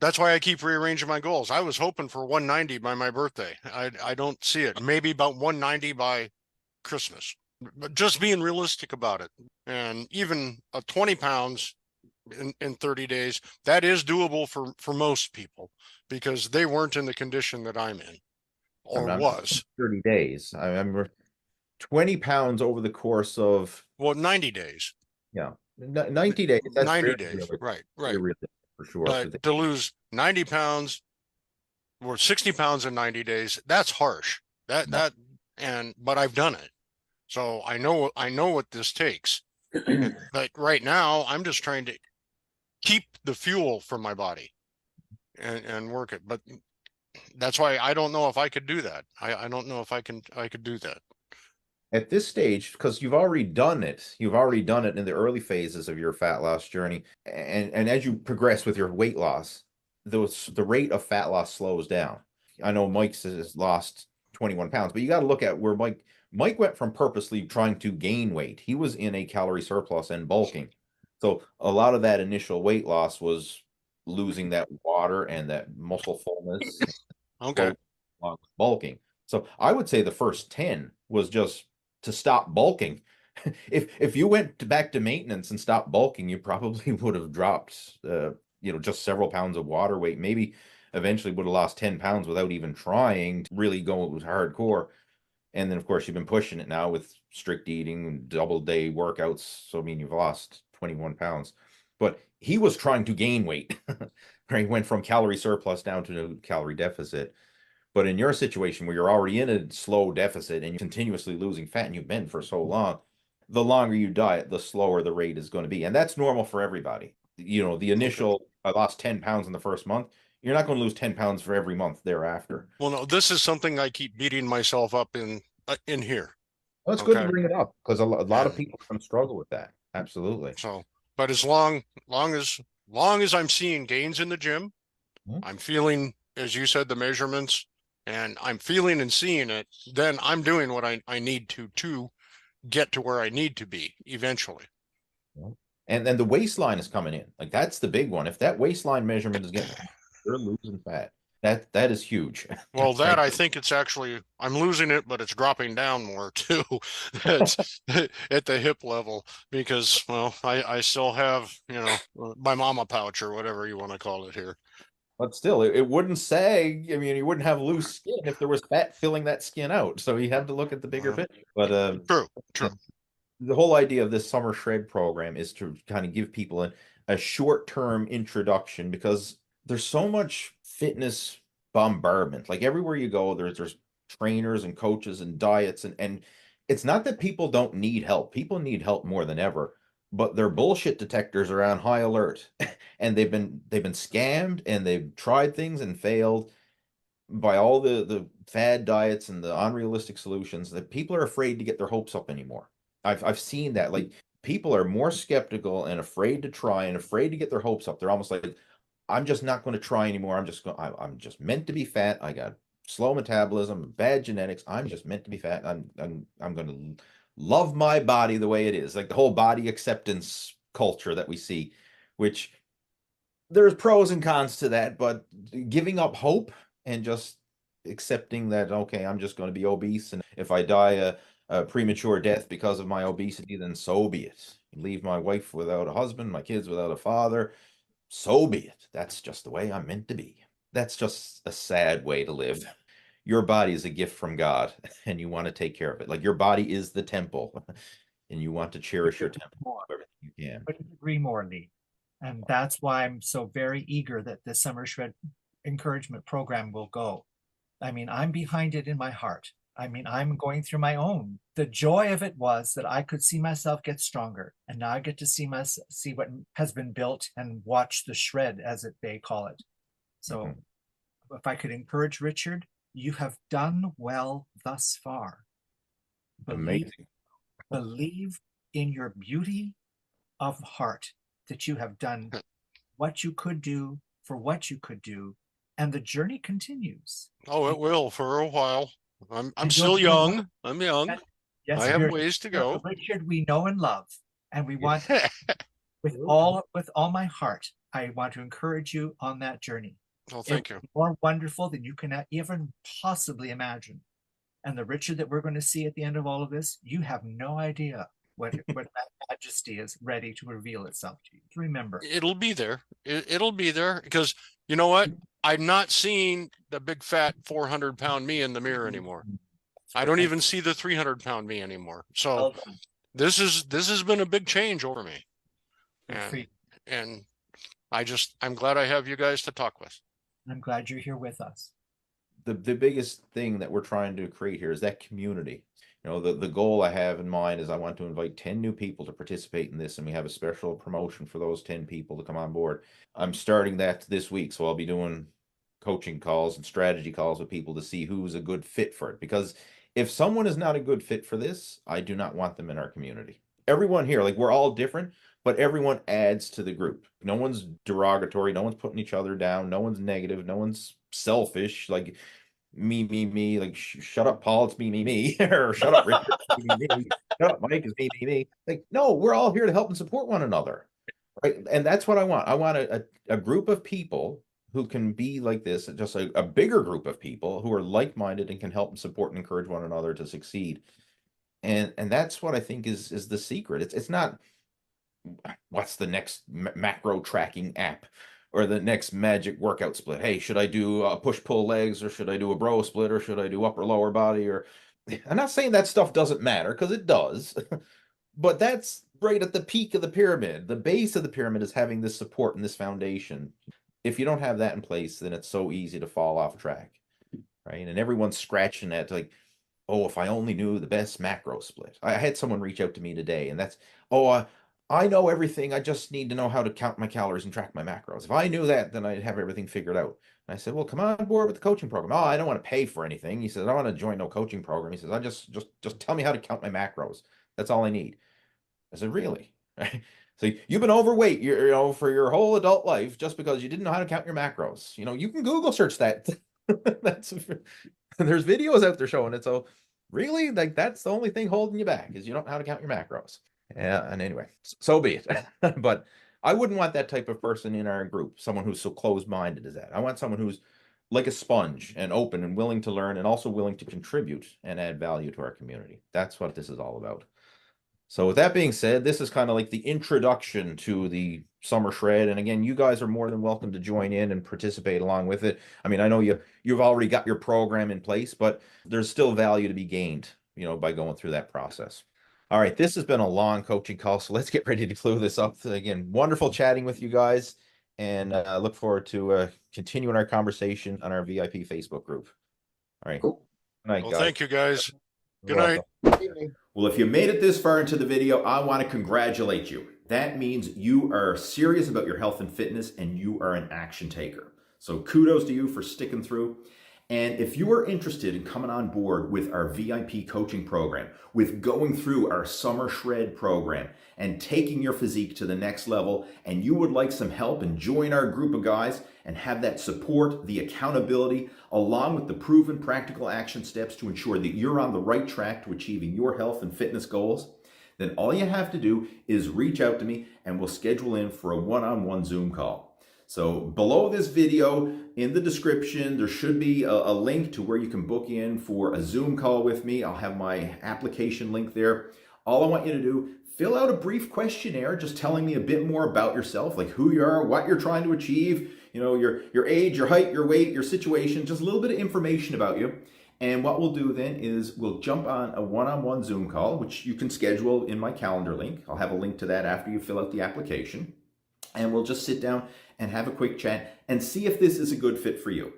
that's why I keep rearranging my goals. I was hoping for 190 by my birthday. I don't see it. Maybe about 190 by Christmas, but just being realistic about it, and even 20 pounds in 30 days, that is doable for most people, because they weren't in the condition that I'm in or was. 30 days. I remember 20 pounds over the course of 90 days. Yeah, 90 days. That's 90 days. Realistic. Right. Realistic, for sure. But to lose 90 pounds or 60 pounds in 90 days, that's harsh. But I've done it. So I know what this takes. But right now I'm just trying to keep the fuel from my body and work it. But that's why I don't know if I could do that. I don't know if I could do that. At this stage, because you've already done it in the early phases of your fat loss journey. And as you progress with your weight loss, the rate of fat loss slows down. I know Mike's has lost 21 pounds, but you got to look at where Mike went from purposely trying to gain weight. He was in a calorie surplus and bulking. So a lot of that initial weight loss was losing that water and that muscle fullness. Okay. Bulking. So I would say the first 10 was just to stop bulking. If you went back to maintenance and stopped bulking, you probably would have dropped, just several pounds of water weight. Maybe eventually would have lost 10 pounds without even trying to really go hardcore. And then, of course, you've been pushing it now with strict eating and double day workouts. So, I mean, you've lost 21 pounds. But he was trying to gain weight. He went from calorie surplus down to calorie deficit. But in your situation where you're already in a slow deficit and you're continuously losing fat, and you've been for so long, the longer you diet, the slower the rate is going to be. And that's normal for everybody. The initial, I lost 10 pounds in the first month. You're not going to lose 10 pounds for every month thereafter. Well, no, this is something I keep beating myself up in here. Well, it's good to bring it up, because a lot of people can struggle with that. Absolutely. So, but as long as I'm seeing gains in the gym, I'm feeling, as you said, the measurements, and I'm feeling and seeing it, then I'm doing what I need to get to where I need to be eventually. And then the waistline is coming in. Like, that's the big one. If that waistline measurement is getting, you're losing fat. That is huge. Well, that I think it's actually, I'm losing it, but it's dropping down more too. It's at the hip level, because, well, I still have, my mama pouch or whatever you want to call it here. But still, it wouldn't say, I mean, you wouldn't have loose skin if there was fat filling that skin out. So you have to look at the bigger picture. But True. The whole idea of this summer shred program is to kind of give people a short-term introduction, because there's so much fitness bombardment. Like, everywhere you go, there's trainers and coaches and diets, and it's not that people don't need help. People need help more than ever, but their bullshit detectors are on high alert. And they've been scammed, and they've tried things and failed by all the fad diets and the unrealistic solutions, that people are afraid to get their hopes up anymore. I've seen that. Like, people are more skeptical and afraid to try and afraid to get their hopes up. They're almost like, I'm just not going to try anymore. I'm just meant to be fat. I got slow metabolism, bad genetics. I'm just meant to be fat. I'm going to love my body the way it is. Like the whole body acceptance culture that we see, which there's pros and cons to that, but giving up hope and just accepting that, okay, I'm just going to be obese, and if I die a premature death because of my obesity, then so be it. Leave my wife without a husband, my kids without a father, so be it. That's just the way I'm meant to be. That's just a sad way to live. Your body is a gift from God, and you want to take care of it. Like your body is the temple, and you want to cherish your temple everything you can. Couldn't agree more, Lee. And that's why I'm so very eager that this Summer Shred encouragement program will go. I mean, I'm behind it in my heart. I mean, I'm going through my own. The joy of it was that I could see myself get stronger, and now I get to see what has been built and watch the shred, as they call it. So, if I could encourage Richard, you have done well thus far. Amazing. Believe in your beauty of heart that you have done what you could do for what you could do, and the journey continues. Oh, it will for a while. I'm still young. I'm young. Yes, I have ways to go. Richard, we know and love, and we want with all my heart. I want to encourage you on that journey. Oh, thank you. More wonderful than you can even possibly imagine. And the Richard that we're going to see at the end of all of this, you have no idea what that majesty is ready to reveal itself to you. Remember, it'll be there. It'll be there, because you know what? I'm not seeing the big fat 400-pound me in the mirror anymore. I don't even see the 300-pound me anymore. So this has been a big change over me. And I'm glad I have you guys to talk with. I'm glad you're here with us. The biggest thing that we're trying to create here is that community. You know, the goal I have in mind is I want to invite 10 new people to participate in this, and we have a special promotion for those 10 people to come on board. I'm starting that this week, so I'll be doing coaching calls and strategy calls with people to see who's a good fit for it. Because if someone is not a good fit for this, I do not want them in our community. Everyone here, like, we're all different, but everyone adds to the group. No one's derogatory. No one's putting each other down. No one's negative. No one's selfish. Like, me, like, shut up, Paul, it's me, or shut up, Richard, it's me, shut up, Mike, it's me. Like, no, we're all here to help and support one another, right? And that's what I want. I want a group of people who can be like this, just a bigger group of people who are like-minded and can help and support and encourage one another to succeed. And that's what I think is the secret. It's not what's the next macro tracking app, or the next magic workout split. Hey, should I do push-pull legs, or should I do a bro split, or should I do upper lower body? Or I'm not saying that stuff doesn't matter, because it does, but that's right at the peak of the pyramid. The base of the pyramid is having this support and this foundation. If you don't have that in place, then it's so easy to fall off track, right? And everyone's scratching at, like, oh, if I only knew the best macro split. I had someone reach out to me today, and that's, I know everything. I just need to know how to count my calories and track my macros. If I knew that, then I'd have everything figured out. And I said, well, come on board with the coaching program. Oh, I don't want to pay for anything. He says, I don't want to join no coaching program. He says, I just tell me how to count my macros. That's all I need. I said, really? So you've been overweight, you know, for your whole adult life just because you didn't know how to count your macros. You know, you can Google search that. There's videos out there showing it. So really, like, that's the only thing holding you back, is you don't know how to count your macros. Yeah, and anyway, so be it. But I wouldn't want that type of person in our group, someone who's so closed-minded as that. I want someone who's like a sponge and open and willing to learn, and also willing to contribute and add value to our community. That's what this is all about. So with that being said, this is kind of like the introduction to the Summer Shred. And again, you guys are more than welcome to join in and participate along with it. I mean, I know you've already got your program in place, but there's still value to be gained, you know, by going through that process. All right, this has been a long coaching call, so let's get ready to clue this up. Again, wonderful chatting with you guys, and look forward to continuing our conversation on our VIP Facebook group. All right. Cool. Good night, Well, guys. thank you, guys. You're Good night. welcome. Well, if you made it this far into the video, I want to congratulate you. That means you are serious about your health and fitness, and you are an action taker. So kudos to you for sticking through. And if you are interested in coming on board with our VIP coaching program, with going through our summer shred program and taking your physique to the next level, and you would like some help and join our group of guys and have that support, the accountability, along with the proven practical action steps to ensure that you're on the right track to achieving your health and fitness goals, then all you have to do is reach out to me and we'll schedule in for a one-on-one Zoom call. So below this video, in the description, there should be a link to where you can book in for a Zoom call with me. I'll have my application link there. All I want you to do, fill out a brief questionnaire, just telling me a bit more about yourself, like who you are, what you're trying to achieve, you know, your age, your height, your weight, your situation, just a little bit of information about you. And what we'll do then is we'll jump on a one-on-one Zoom call, which you can schedule in my calendar link. I'll have a link to that after you fill out the application. And we'll just sit down and have a quick chat and see if this is a good fit for you.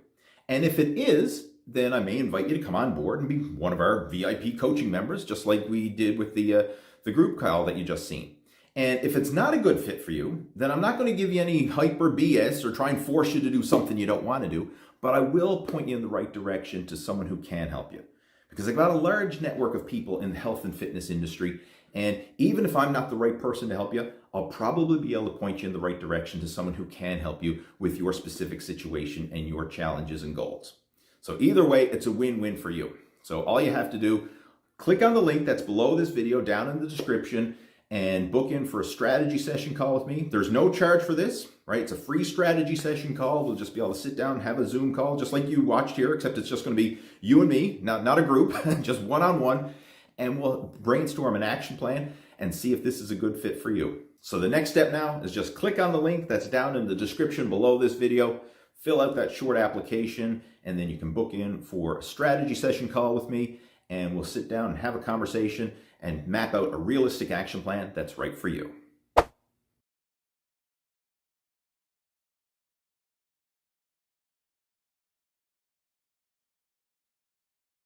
And if it is, then I may invite you to come on board and be one of our VIP coaching members, just like we did with the group call that you just seen. And if it's not a good fit for you, then I'm not going to give you any hype or BS or try and force you to do something you don't want to do, but I will point you in the right direction to someone who can help you. Because I've got a large network of people in the health and fitness industry, and even if I'm not the right person to help you, I'll probably be able to point you in the right direction to someone who can help you with your specific situation and your challenges and goals. So either way, it's a win-win for you. So all you have to do, click on the link that's below this video down in the description and book in for a strategy session call with me. There's no charge for this, right? It's a free strategy session call. We'll just be able to sit down and have a Zoom call just like you watched here, except it's just going to be you and me, not a group, just one-on-one. And we'll brainstorm an action plan and see if this is a good fit for you. So the next step now is just click on the link that's down in the description below this video, fill out that short application, and then you can book in for a strategy session call with me, and we'll sit down and have a conversation and map out a realistic action plan that's right for you.